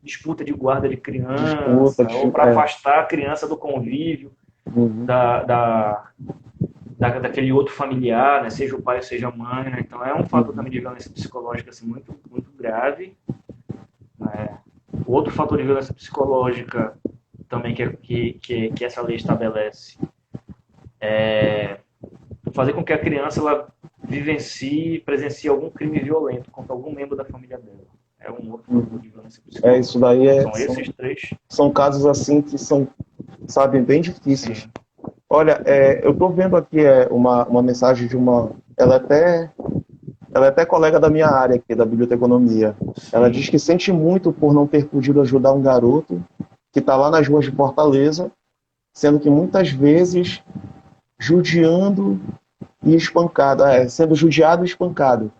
disputa de guarda de Disputa, criança, ou para afastar a criança do convívio uhum. da, da, daquele outro familiar, né? Seja o pai ou seja a mãe. Né? Então é um fator Uhum. também de violência psicológica assim, muito, muito grave. Né? Outro fator de violência psicológica também que essa lei estabelece é fazer com que a criança ela vivencie, presencie algum crime violento contra algum membro da família dela. É um outro fator Uhum. de violência Isso psicológica. daí Então são são, esses três. são casos assim que são, sabe, bem difíceis. Sim. Olha, eu estou vendo aqui uma mensagem de uma. Ela é até colega da minha área aqui, da biblioteconomia. Ela Sim. diz que sente muito por não ter podido ajudar um garoto que está lá nas ruas de Fortaleza, sendo que muitas vezes judiando e espancado, sendo judiado e espancado,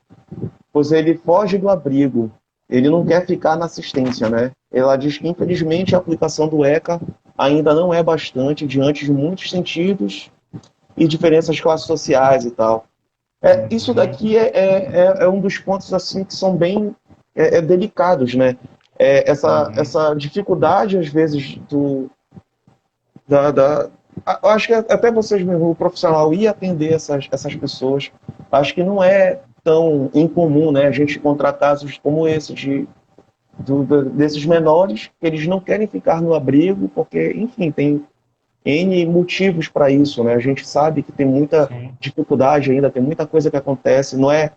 pois ele foge do abrigo, ele não quer ficar na assistência, né? Ela diz que, infelizmente, a aplicação do ECA ainda não é bastante diante de muitos sentidos e diferenças de classes sociais e tal. Isso daqui é um dos pontos assim que são bem delicados, né? Essa dificuldade, às vezes, eu acho que até vocês mesmo, o profissional, ir atender essas pessoas, acho que não é tão incomum, né? A gente encontrar casos como esse desses menores, que eles não querem ficar no abrigo, porque, enfim, tem N motivos para isso, né? A gente sabe que tem muita Sim. dificuldade ainda, tem muita coisa que acontece. Não é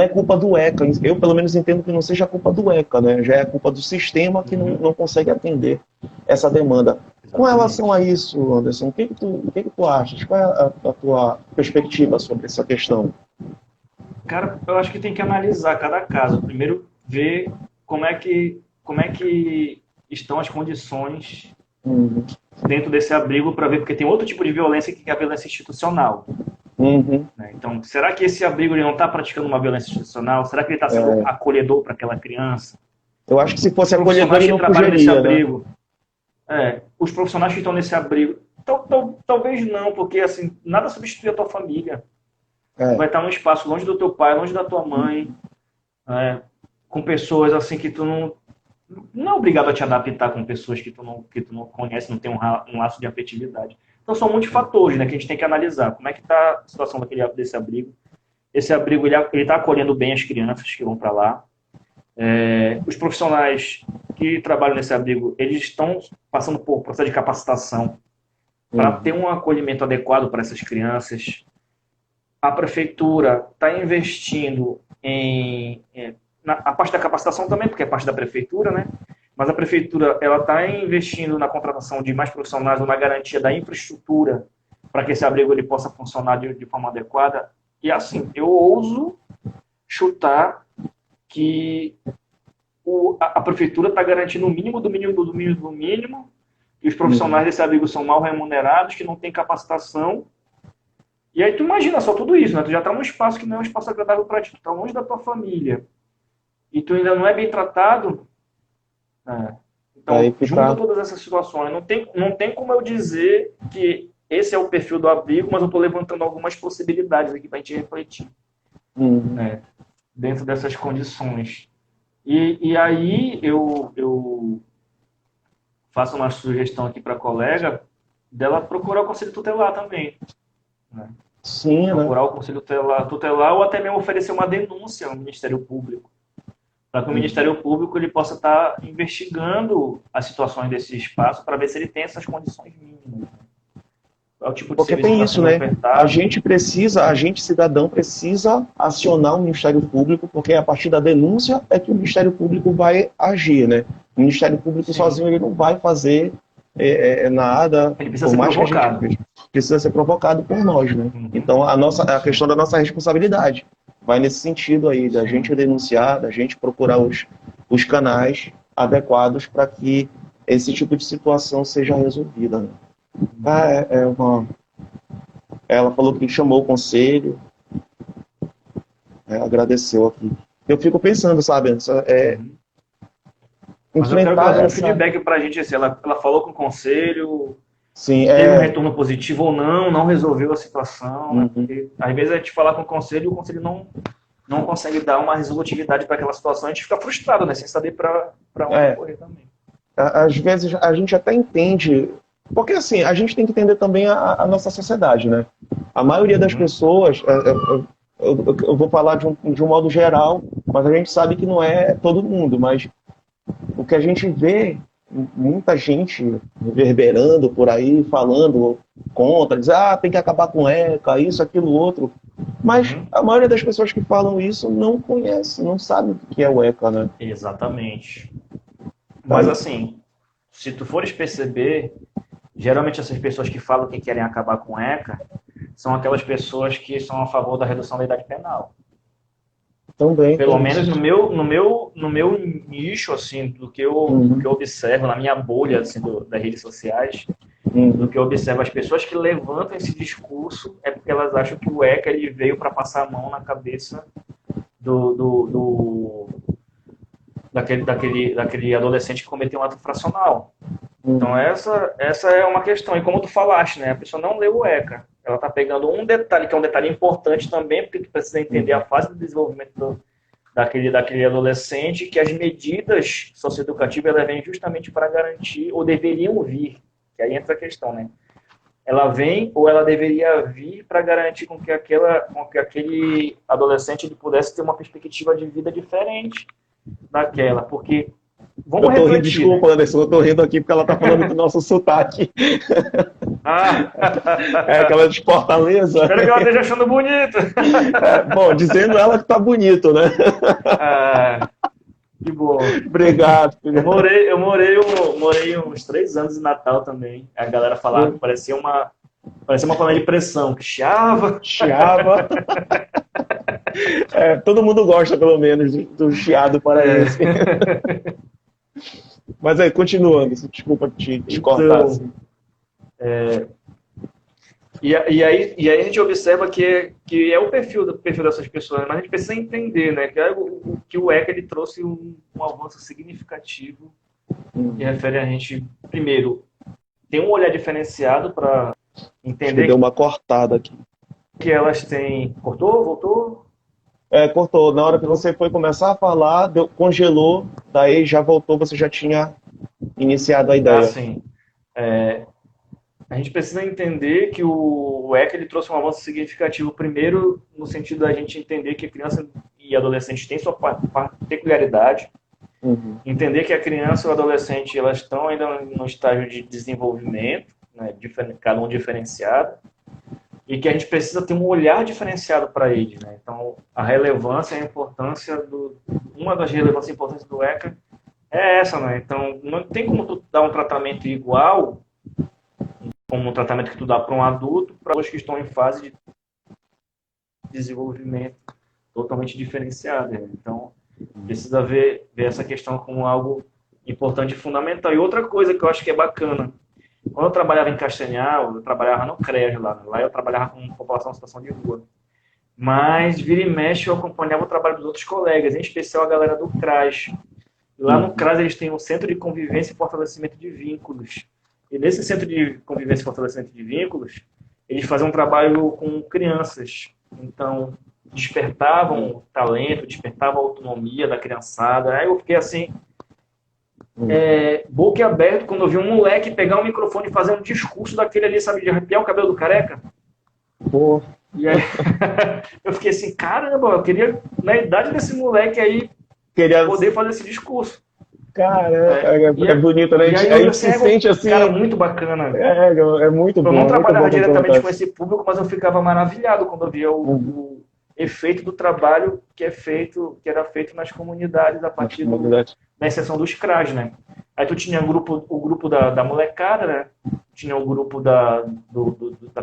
culpa do ECA. Eu, pelo menos, entendo que não seja culpa do ECA, né? Já é culpa do sistema que não consegue atender essa demanda. Com relação a isso, Anderson, o que tu achas? Qual é a tua perspectiva sobre essa questão? Cara, eu acho que tem que analisar cada caso. Primeiro, ver como é que estão as condições Uhum. dentro desse abrigo para ver, porque tem outro tipo de violência que é a violência institucional. Uhum. Né? Então, será que esse abrigo ele não está praticando uma violência institucional? Será que ele está sendo acolhedor para aquela criança? Eu acho que se Os fosse acolhedor, profissionais ele que não trabalham nesse fugiria, né? abrigo, os profissionais que estão nesse abrigo, talvez não, porque assim, nada substitui a tua família. Tu É. vai estar num espaço longe do teu pai, longe da tua mãe, com pessoas assim que tu não é obrigado a te adaptar com pessoas que tu não conhece, não tem um laço de afetividade. Então são muitos fatores, né, que a gente tem que analisar. Como é que está a situação desse abrigo? Esse abrigo ele está acolhendo bem as crianças que vão para lá. Os profissionais que trabalham nesse abrigo, eles estão passando por processo de capacitação para ter um acolhimento adequado para essas crianças. A prefeitura está investindo a parte da capacitação também, porque é parte da prefeitura, né? Mas a prefeitura ela está investindo na contratação de mais profissionais, na garantia da infraestrutura para que esse abrigo ele possa funcionar de forma adequada. E assim, eu ouso chutar que a prefeitura está garantindo o mínimo do mínimo do mínimo do mínimo, que os profissionais desse abrigo são mal remunerados, que não têm capacitação. E aí tu imagina só tudo isso, né? Tu já está num espaço que não é um espaço agradável para ti, tu está longe da tua família, e tu ainda não é bem tratado, né? Então, junto todas essas situações, não tem como eu dizer que esse é o perfil do abrigo, mas eu estou levantando algumas possibilidades aqui para a gente refletir, né? Dentro dessas condições. E aí eu faço uma sugestão aqui para a colega dela procurar o conselho tutelar também, né? Sim, Procurar né? o conselho tutelar ou até mesmo oferecer uma denúncia ao Ministério Público, para que o Ministério Público ele possa estar investigando as situações desse espaço para ver se ele tem essas condições mínimas. É o tipo de Porque serviço tem que está isso, sendo né? ofertado. A gente cidadão precisa acionar o Ministério Público, porque a partir da denúncia é que o Ministério Público vai agir, né? O Ministério Público sozinho ele não vai fazer nada, Ele precisa por ser mais que a provocado. gente precisa ser provocado por nós, né? Então a questão da nossa responsabilidade vai nesse sentido aí, da gente denunciar, da gente procurar os canais adequados para que esse tipo de situação seja resolvida, né? Ela falou que chamou o conselho, agradeceu aqui. Eu fico pensando, sabe, Mas eu quero que ela enfrentar dê um essa... feedback para a gente. Assim, ela falou com o conselho, Sim, teve um retorno positivo ou não resolveu a situação. Né? Uhum. Porque, às vezes a gente fala com o conselho não consegue dar uma resolutividade para aquela situação, a gente fica frustrado, né? Sem saber para onde correr também. Às vezes a gente até entende, porque assim, a gente tem que entender também a nossa sociedade, né? A maioria das pessoas, eu vou falar de um modo geral, mas a gente sabe que não é todo mundo, mas o que a gente vê, muita gente reverberando por aí, falando contra, diz, tem que acabar com ECA, isso, aquilo, outro. Mas a maioria das pessoas que falam isso não conhece, não sabe o que é o ECA, né? Exatamente. Mas assim, se tu fores perceber, geralmente essas pessoas que falam que querem acabar com ECA são aquelas pessoas que são a favor da redução da idade penal. Também pelo menos no meu nicho, assim, do que eu observo, na minha bolha, assim, das redes sociais, do que eu observo. As pessoas que levantam esse discurso é porque elas acham que o ECA ele veio para passar a mão na cabeça daquele adolescente que cometeu um ato infracional. Então essa é uma questão. E como tu falaste, né, a pessoa não leu o ECA. Ela está pegando um detalhe, que é um detalhe importante também, porque tu precisa entender a fase do desenvolvimento daquele adolescente, que as medidas socioeducativas elas vêm justamente para garantir, ou deveriam vir, que aí entra a questão, né? Ela vem ou ela deveria vir para garantir com que aquele adolescente ele pudesse ter uma perspectiva de vida diferente daquela, porque vamos refletir. Desculpa, Anderson, eu tô rindo aqui porque ela tá falando do nosso sotaque. É aquela de Fortaleza. Espero que ela esteja achando bonito. Bom, dizendo ela que tá bonito, né? Que bom. Obrigado. Eu morei uns 3 anos em Natal também. A galera falava que parecia uma panela de pressão, que chiava. Todo mundo gosta, pelo menos, do chiado paraense. Mas aí, continuando, desculpa te cortar. Assim. E aí a gente observa que é o perfil dessas pessoas, mas a gente precisa entender, né, que o ECA ele trouxe um avanço significativo que refere a gente, primeiro, ter um olhar diferenciado para entender... Deu uma cortada aqui. Que elas têm... Cortou? Voltou? Cortou. Na hora que você foi começar a falar, congelou, daí já voltou, você já tinha iniciado a ideia. Sim. A gente precisa entender que o ECA ele trouxe um avanço significativo, primeiro, no sentido da gente entender que a criança e adolescente têm sua peculiaridade, entender que a criança e o adolescente elas estão ainda no estágio de desenvolvimento, né, cada um diferenciado, e que a gente precisa ter um olhar diferenciado para eles, né? Então, a relevância e a importância uma das relevâncias e importâncias do ECA é essa, né? Então, não tem como tu dar um tratamento igual como um tratamento que tu dá para um adulto para os que estão em fase de desenvolvimento totalmente diferenciada, né? Então, precisa ver essa questão como algo importante e fundamental. E outra coisa que eu acho que é bacana, quando eu trabalhava em Castanhal, eu trabalhava no CREAS lá eu trabalhava com população em situação de rua. Mas, vira e mexe, eu acompanhava o trabalho dos outros colegas, em especial a galera do CRAS. Lá no CRAS eles têm um Centro de Convivência e Fortalecimento de Vínculos. E nesse Centro de Convivência e Fortalecimento de Vínculos, eles faziam um trabalho com crianças. Então, despertavam talento, despertavam a autonomia da criançada. Aí eu fiquei assim... boca aberta quando eu vi um moleque pegar um microfone e fazer um discurso daquele ali, sabe, de arrepiar o cabelo do careca. Pô. E aí eu fiquei assim, caramba, eu queria, na idade desse moleque aí, poder fazer esse discurso. Cara, é bonito, né? A gente se sente assim... Cara, muito bacana. É muito bom. Eu não trabalhava diretamente com esse público, mas eu ficava maravilhado quando eu via o efeito do trabalho que era feito nas comunidades a partir da exceção dos CRAS, né? Aí tu tinha o grupo da molecada, né? Tinha o grupo da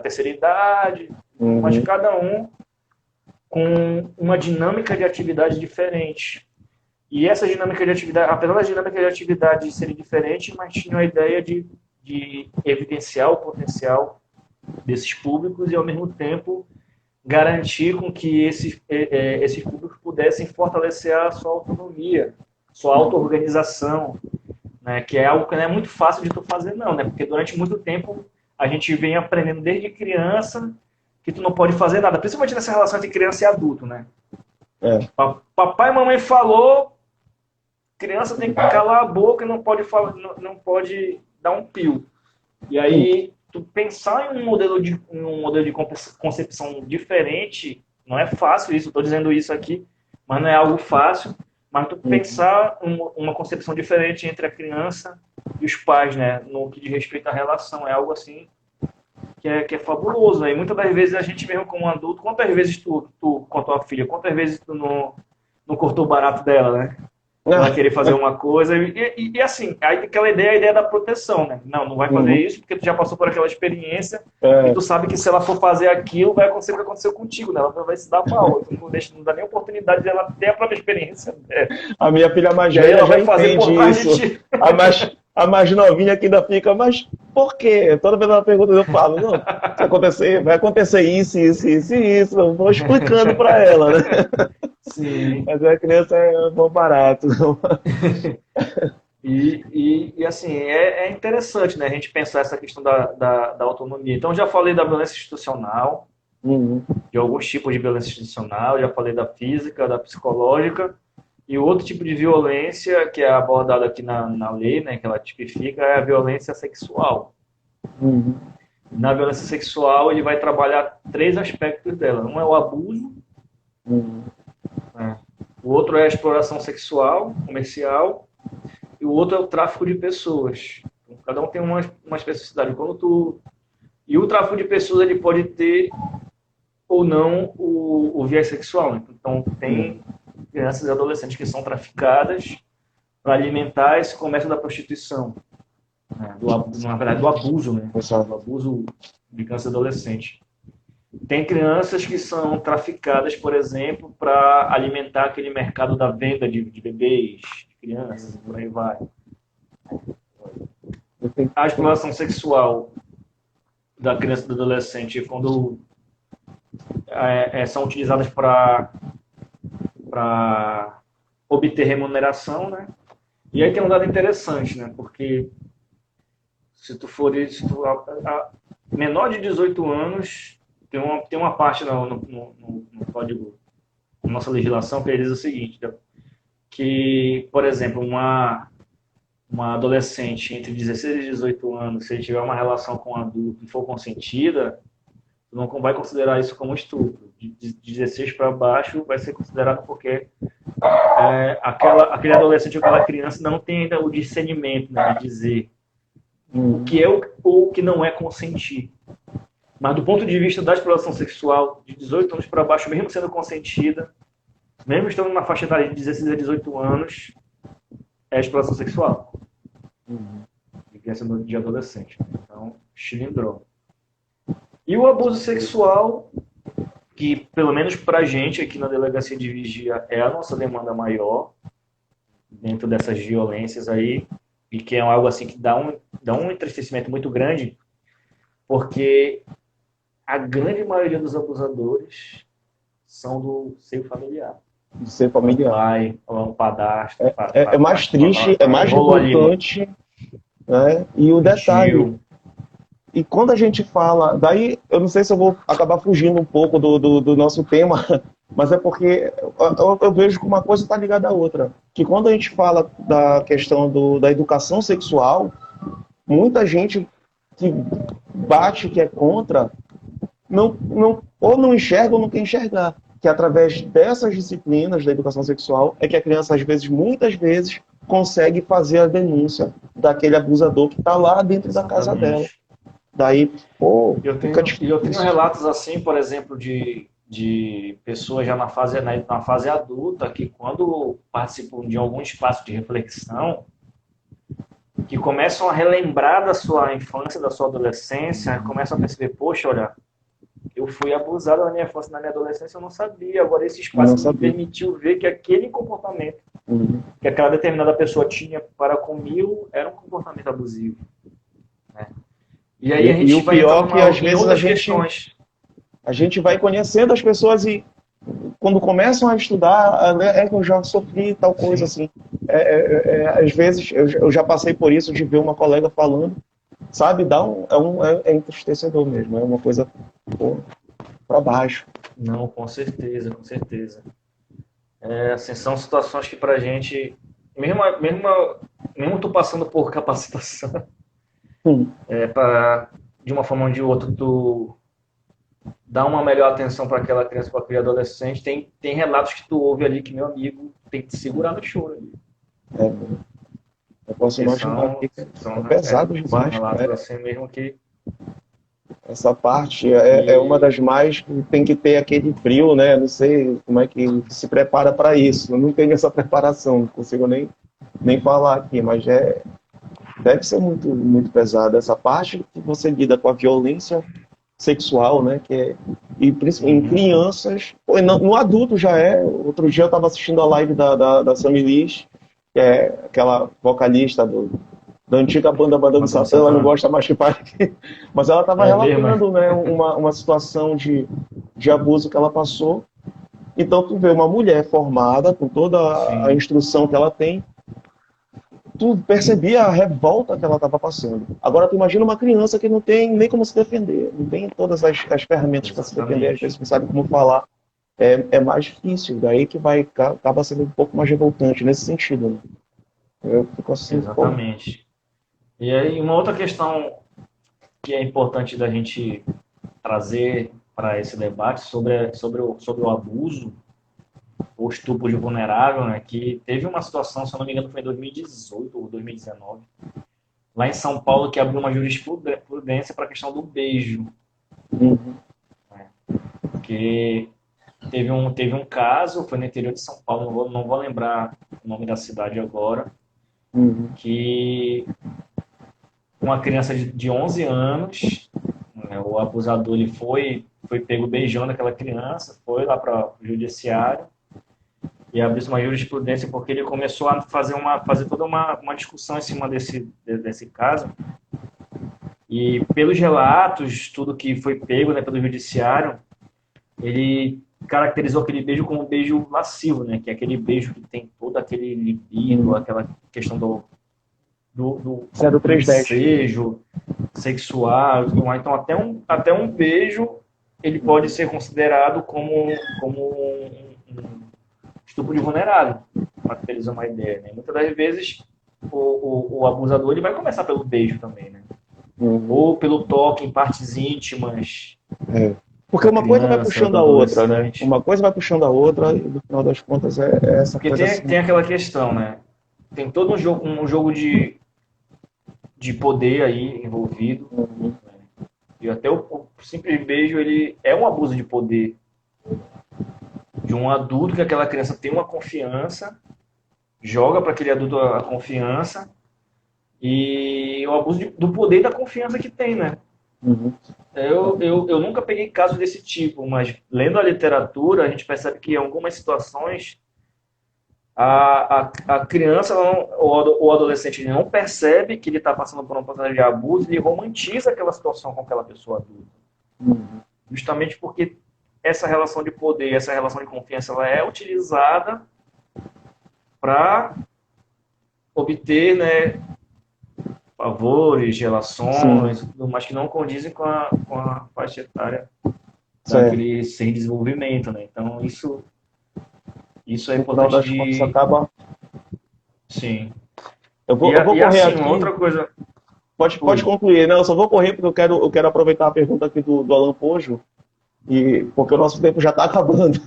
terceira idade, mas cada um com uma dinâmica de atividade diferente. E essa dinâmica de atividade, apesar da dinâmica de atividade serem diferentes, mas tinha a ideia de evidenciar o potencial desses públicos e, ao mesmo tempo, garantir com que esses públicos pudessem fortalecer a sua autonomia, sua auto-organização, né? Que é algo que não é muito fácil de tu fazer, não, né? Porque durante muito tempo a gente vem aprendendo desde criança que tu não pode fazer nada, principalmente nessa relação entre criança e adulto, né? Papai e mamãe falou, criança tem que calar a boca e não pode falar, não pode dar um pio. E aí tu pensar em um modelo de concepção diferente, não é fácil isso, estou dizendo isso aqui, mas não é algo fácil, mas tu pensar uma concepção diferente entre a criança e os pais, né, no que diz respeito à relação, é algo assim que é fabuloso, né? E muitas das vezes a gente mesmo como adulto, quantas vezes tu com a tua filha, quantas vezes tu não cortou o barato dela, né? Ela querer fazer uma coisa e assim, aí aquela ideia, a ideia da proteção, né? Não vai fazer isso porque tu já passou por aquela experiência e tu sabe que se ela for fazer aquilo, vai acontecer o que aconteceu contigo, né? Ela vai se dar mal, tu não dá nem oportunidade dela ter a própria experiência. A minha filha mais velha já entende isso. A mais novinha que ainda fica, mas por quê? Toda vez ela pergunta, eu falo, não, vai acontecer isso, isso, isso e isso. Eu vou explicando para ela, né? Sim. Mas a criança é bom barato. Não? E assim, é interessante, né, a gente pensar essa questão da autonomia. Então, já falei da violência institucional, Uhum, de alguns tipos de violência institucional, já falei da física, da psicológica, e outro tipo de violência que é abordada aqui na lei, né, que ela tipifica, é a violência sexual. uhum, Na violência sexual, ele vai trabalhar três aspectos dela. Um é o abuso, uhum. né? O outro é a exploração sexual, comercial, e o outro é o tráfico de pessoas. Então, cada um tem uma especificidade. E o tráfico de pessoas ele pode ter ou não o viés sexual. Né? Então, tem crianças e adolescentes que são traficadas para alimentar esse comércio da prostituição. Né? Na verdade, do abuso, né? Do abuso de criança e adolescente. Tem crianças que são traficadas, por exemplo, para alimentar aquele mercado da venda de bebês, de crianças, por aí vai. A exploração sexual da criança e do adolescente, quando são utilizadas para obter remuneração, né? E aí tem um dado interessante, né? Porque se tu menor de 18 anos, tem uma parte no código, na nossa legislação, que diz o seguinte, que, por exemplo, uma adolescente entre 16 e 18 anos, se ele tiver uma relação com um adulto e for consentida, tu não vai considerar isso como estupro. De 16 para baixo vai ser considerado porque aquele adolescente ou aquela criança não tem ainda o discernimento, né, de dizer o que é ou o que não é consentir. Mas do ponto de vista da exploração sexual, de 18 anos para baixo, mesmo sendo consentida, mesmo estando na faixa etária de 16 a 18 anos, é exploração sexual. De criança e de adolescente. Então, chilindró. E o abuso sexual, que pelo menos para a gente aqui na Delegacia de Vigia é a nossa demanda maior, dentro dessas violências aí, e que é algo assim que dá um entristecimento muito grande, porque a grande maioria dos abusadores são do seio familiar. Do seio familiar. O pai, o padrasto. É mais triste, é mais revoltante, né? E o detalhe, e quando a gente fala, daí eu não sei se eu vou acabar fugindo um pouco do nosso tema, mas é porque eu vejo que uma coisa está ligada à outra. Que quando a gente fala da questão da educação sexual, muita gente que bate, que é contra, ou não enxerga ou não quer enxergar. Que através dessas disciplinas da educação sexual é que a criança, muitas vezes, consegue fazer a denúncia daquele abusador que está lá dentro da casa dela. Daí, eu tenho relatos assim, por exemplo, de pessoas já na fase adulta que quando participam de algum espaço de reflexão, que começam a relembrar da sua infância, da sua adolescência, começam a perceber, poxa, olha, eu fui abusado na minha infância, na minha adolescência, eu não sabia. Agora esse espaço me permitiu ver que aquele comportamento que aquela determinada pessoa tinha para comigo era um comportamento abusivo. Né? E aí a gente o pior é que às vezes a gente vai conhecendo as pessoas e quando começam a estudar, eu já sofri tal coisa. Sim. Assim. Às vezes eu já passei por isso de ver uma colega falando, sabe, é entristecedor mesmo, é uma coisa para baixo. Não, com certeza, com certeza. Assim, são situações que pra gente, mesmo tu passando por capacitação, de uma forma ou de outra, tu dá uma melhor atenção para aquela criança, para aquele adolescente. Tem relatos que tu ouve ali que, meu amigo, tem que te segurar no choro ali. Eu posso imaginar que é pesado demais. São relatos assim mesmo que... Essa parte é uma das mais que tem que ter aquele frio, né? Não sei como é que se prepara para isso. Eu não tenho essa preparação, não consigo nem falar aqui, mas deve ser muito, muito pesado. Essa parte que você lida com a violência sexual, né? E principalmente em crianças, no adulto já é. Outro dia eu estava assistindo a live da Sammy Liz, que é aquela vocalista da antiga banda do Satã, ela não gosta mais que pare. Mas ela estava relatando, né, uma situação de abuso que ela passou. Então, tu vê uma mulher formada, com toda a instrução que ela tem, tu percebia a revolta que ela estava passando. Agora, tu imagina uma criança que não tem nem como se defender, não tem todas as ferramentas para se defender, às vezes não sabe como falar. É mais difícil, daí que acaba sendo um pouco mais revoltante nesse sentido. Né? Eu fico assim. Exatamente. E aí, uma outra questão que é importante da gente trazer para esse debate sobre o abuso ou estupro de vulnerável, né, que teve uma situação, se eu não me engano, foi em 2018 ou 2019, lá em São Paulo, que abriu uma jurisprudência para a questão do beijo. Uhum. Né, porque teve um caso, foi no interior de São Paulo, não vou lembrar o nome da cidade agora, que uma criança de 11 anos, né, o abusador ele foi pego beijando aquela criança, foi lá para o judiciário e abriu uma jurisprudência porque ele começou a fazer toda uma discussão em cima desse caso. E pelos relatos, tudo que foi pego, né, pelo judiciário, ele caracterizou aquele beijo como um beijo lascivo, né, que é aquele beijo que tem todo aquele libido, aquela questão do desejo sexual, então até um beijo ele pode ser considerado como um estupro de vulnerável, para ter uma ideia, né? Muitas das vezes o abusador ele vai começar pelo beijo também, né? Ou pelo toque em partes íntimas. Porque uma coisa vai puxando a outra, né? Uma coisa vai puxando a outra e no final das contas é essa porque coisa. Porque tem aquela questão, né? Tem todo um jogo de poder aí envolvido. Né? E até o simples beijo, ele é um abuso de poder de um adulto, que aquela criança tem uma confiança, joga para aquele adulto a confiança, e o abuso do poder e da confiança que tem, né? Eu nunca peguei casos desse tipo, mas lendo a literatura, a gente percebe que em algumas situações a criança ou o adolescente ele não percebe que ele está passando por um processo de abuso, ele romantiza aquela situação com aquela pessoa adulta. Justamente porque essa relação de poder, essa relação de confiança, ela é utilizada para obter, né, favores, relações, mas que não condizem com a faixa etária daquele ser em desenvolvimento, né? Então isso é importante de... acaba... Sim. Eu vou correr assim, aqui. Outra coisa... Pode concluir. Não, eu só vou correr porque eu quero aproveitar a pergunta aqui do Alan Pojo, porque o nosso tempo já está acabando.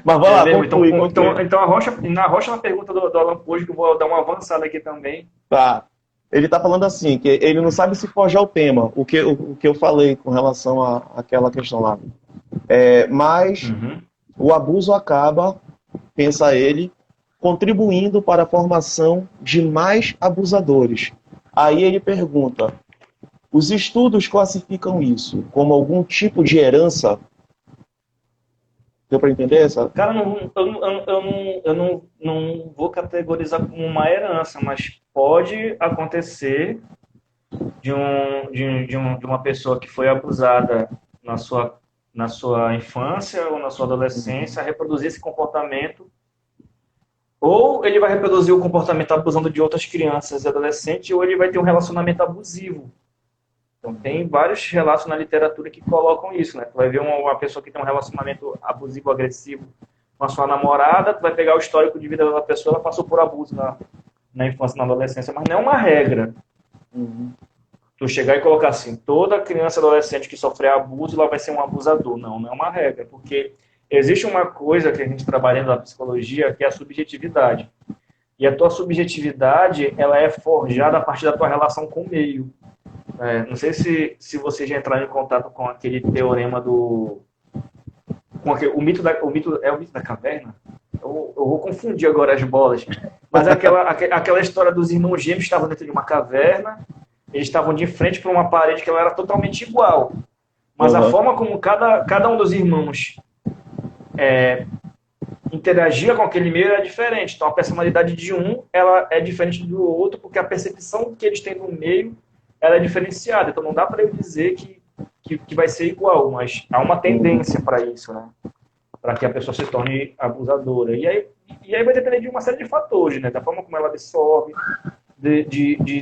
Mas vai lá, conclui. Então na pergunta do Alan Pojo, que eu vou dar uma avançada aqui também. Tá. Ele está falando assim, que ele não sabe se foge ao tema, o que eu falei com relação àquela questão lá. Mas o abuso acaba, pensa ele, contribuindo para a formação de mais abusadores. Aí ele pergunta, os estudos classificam isso como algum tipo de herança? Deu para entender essa? Cara, eu não vou categorizar como uma herança, mas pode acontecer de uma pessoa que foi abusada na sua infância ou na sua adolescência reproduzir esse comportamento, ou ele vai reproduzir o comportamento abusando de outras crianças e adolescentes, ou ele vai ter um relacionamento abusivo. Então, tem vários relatos na literatura que colocam isso, né? Tu vai ver uma pessoa que tem um relacionamento abusivo, agressivo com a sua namorada, tu vai pegar o histórico de vida da pessoa, ela passou por abuso na infância, na adolescência, mas não é uma regra. Tu chegar e colocar assim, toda criança e adolescente que sofrer abuso, ela vai ser um abusador. Não é uma regra, porque existe uma coisa que a gente trabalha na psicologia, que é a subjetividade. E a tua subjetividade, ela é forjada a partir da tua relação com o meio. Não sei se você já entraram em contato com aquele teorema o mito da caverna? Eu vou confundir agora as bolas. Mas aquela história dos irmãos gêmeos que estavam dentro de uma caverna, eles estavam de frente para uma parede que ela era totalmente igual. Mas a forma como cada um dos irmãos interagia com aquele meio era diferente. Então, a personalidade de um ela é diferente do outro, porque a percepção que eles têm no meio ela é diferenciada. Então, não dá para eu dizer que vai ser igual, mas há uma tendência para isso, né? Para que a pessoa se torne abusadora. E aí vai depender de uma série de fatores, né? Da forma como ela absorve,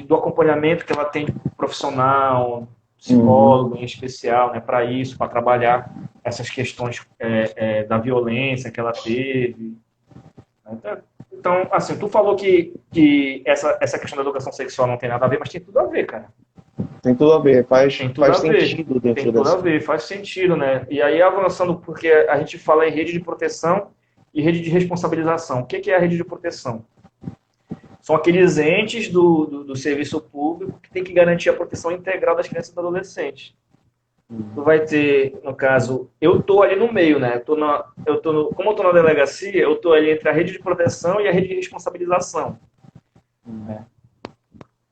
do acompanhamento que ela tem de profissional, psicólogo em especial, né? Para isso, para trabalhar essas questões da violência que ela teve. Então, assim, tu falou que essa questão da educação sexual não tem nada a ver, mas tem tudo a ver, cara. Tem tudo a ver, faz Sentido sentido dentro tem tudo dessa. a ver, faz sentido, né? E aí, avançando, porque a gente fala em rede de proteção e rede de responsabilização. O que é a rede de proteção? São aqueles entes do serviço público que tem que garantir a proteção integral das crianças e dos adolescentes. Tu vai ter, no caso, eu tô ali no meio, né? Como eu tô na delegacia, eu tô ali entre a rede de proteção e a rede de responsabilização.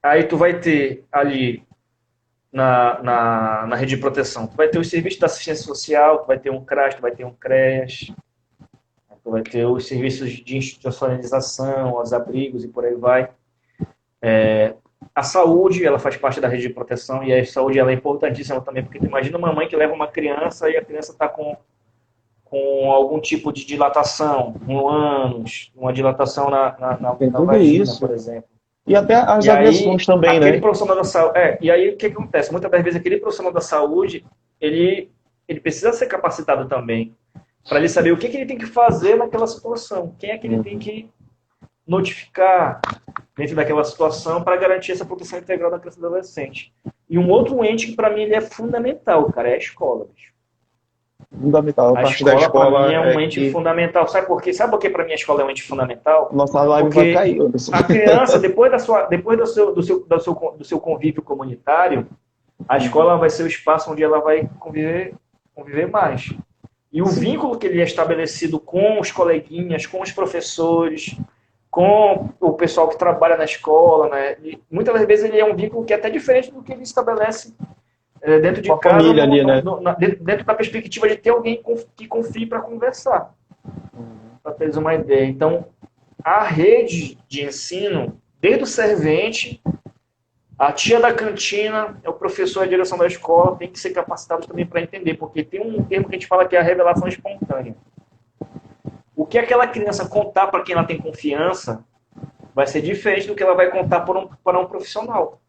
Aí tu vai ter ali na rede de proteção, tu vai ter os serviços da assistência social, tu vai ter um CRAS, tu vai ter um CREAS, tu vai ter os serviços de institucionalização, os abrigos e por aí vai. A saúde, ela faz parte da rede de proteção, e a saúde ela é importantíssima também, porque tu imagina uma mãe que leva uma criança e a criança está com algum tipo de dilatação, no ânus, uma dilatação na vagina, isso. por exemplo. E até as agressões também, aquele né? profissional da saúde, e aí o que acontece? Muitas das vezes aquele profissional da saúde, ele precisa ser capacitado também, para ele saber o que ele tem que fazer naquela situação, quem é que ele tem que notificar dentro daquela situação para garantir essa proteção integral da criança e do adolescente. E um outro ente que para mim ele é fundamental, cara, é a escola, bicho. Fundamental. A escola para mim é um ente fundamental. Sabe por quê? Sabe por que para mim a escola é um ente fundamental? Nossa live vai cair. A criança, depois do seu convívio comunitário, a escola vai ser o espaço onde ela vai conviver mais. E o vínculo que ele é estabelecido com os coleguinhas, com os professores, com o pessoal que trabalha na escola, né? E muitas das vezes ele é um vínculo que é até diferente do que ele estabelece dentro de casa, família ali, né? dentro da perspectiva de ter alguém que confie para conversar, para ter uma ideia. Então, a rede de ensino, desde o servente, a tia da cantina, o professor, a direção da escola, tem que ser capacitado também para entender, porque tem um termo que a gente fala que é a revelação espontânea. O que aquela criança contar para quem ela tem confiança vai ser diferente do que ela vai contar para um profissional.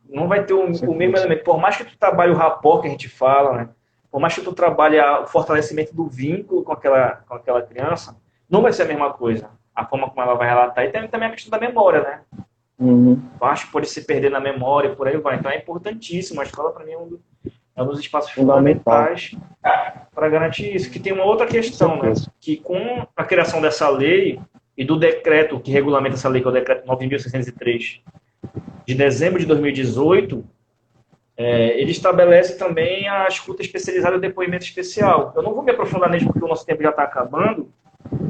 Não vai ter o mesmo elemento. Por mais que tu trabalhe o rapport que a gente fala, né? Por mais que tu trabalhe o fortalecimento do vínculo com aquela criança, não vai ser a mesma coisa. A forma como ela vai relatar. E tem também a questão da memória, né? Acho que pode se perder na memória e por aí vai. Então é importantíssimo. A escola, para mim, é um dos espaços fundamentais para garantir isso. Que tem uma outra questão, né? Que com a criação dessa lei e do decreto que regulamenta essa lei, que é o decreto 9.603, de dezembro de 2018, ele estabelece também a escuta especializada e o depoimento especial. Eu não vou me aprofundar nisso porque o nosso tempo já está acabando.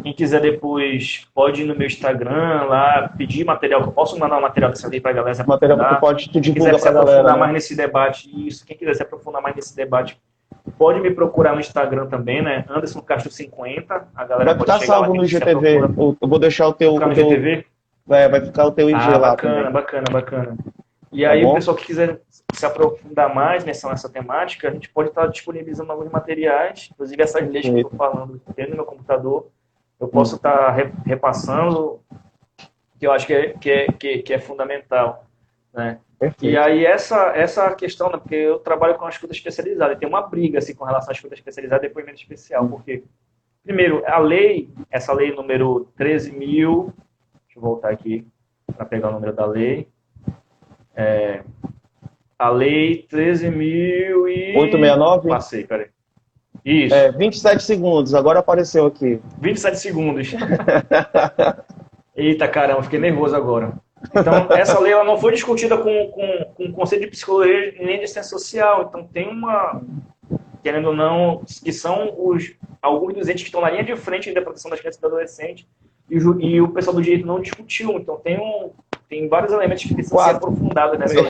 Quem quiser depois pode ir no meu Instagram lá, pedir material, que eu posso mandar um material dessa lei para a galera. Material que tu pode te divulgar para a galera. Quem quiser se aprofundar mais nesse debate, quem quiser se aprofundar mais nesse debate, pode me procurar no Instagram também, né? Anderson Castro 50. A galera vai ficar salvo no IGTV. Eu vou deixar o teu. No IGTV? Vai ficar o teu IG lá. Bacana. E aí, o pessoal que quiser se aprofundar mais nessa temática, a gente pode estar disponibilizando alguns materiais, inclusive essas leis que eu estou falando dentro do meu computador. Eu posso estar repassando, que eu acho que é fundamental, né? E aí essa questão, né, porque eu trabalho com a escuta especializada, e tem uma briga assim, com relação à escuta especializada e depoimento especial, porque, primeiro, essa lei número 13.000, deixa eu voltar aqui para pegar o número da lei, a lei 13.869? Passei, peraí. Isso. 27 segundos, agora apareceu aqui. 27 segundos. Eita, caramba, fiquei nervoso agora. Então, essa lei ela não foi discutida com o Conselho de Psicologia nem de Ciência Social. Então, tem querendo ou não, que são alguns dos entes que estão na linha de frente da proteção das crianças e do adolescente, e o pessoal do direito não discutiu. Então, tem vários elementos que precisam ser aprofundados nessa lei.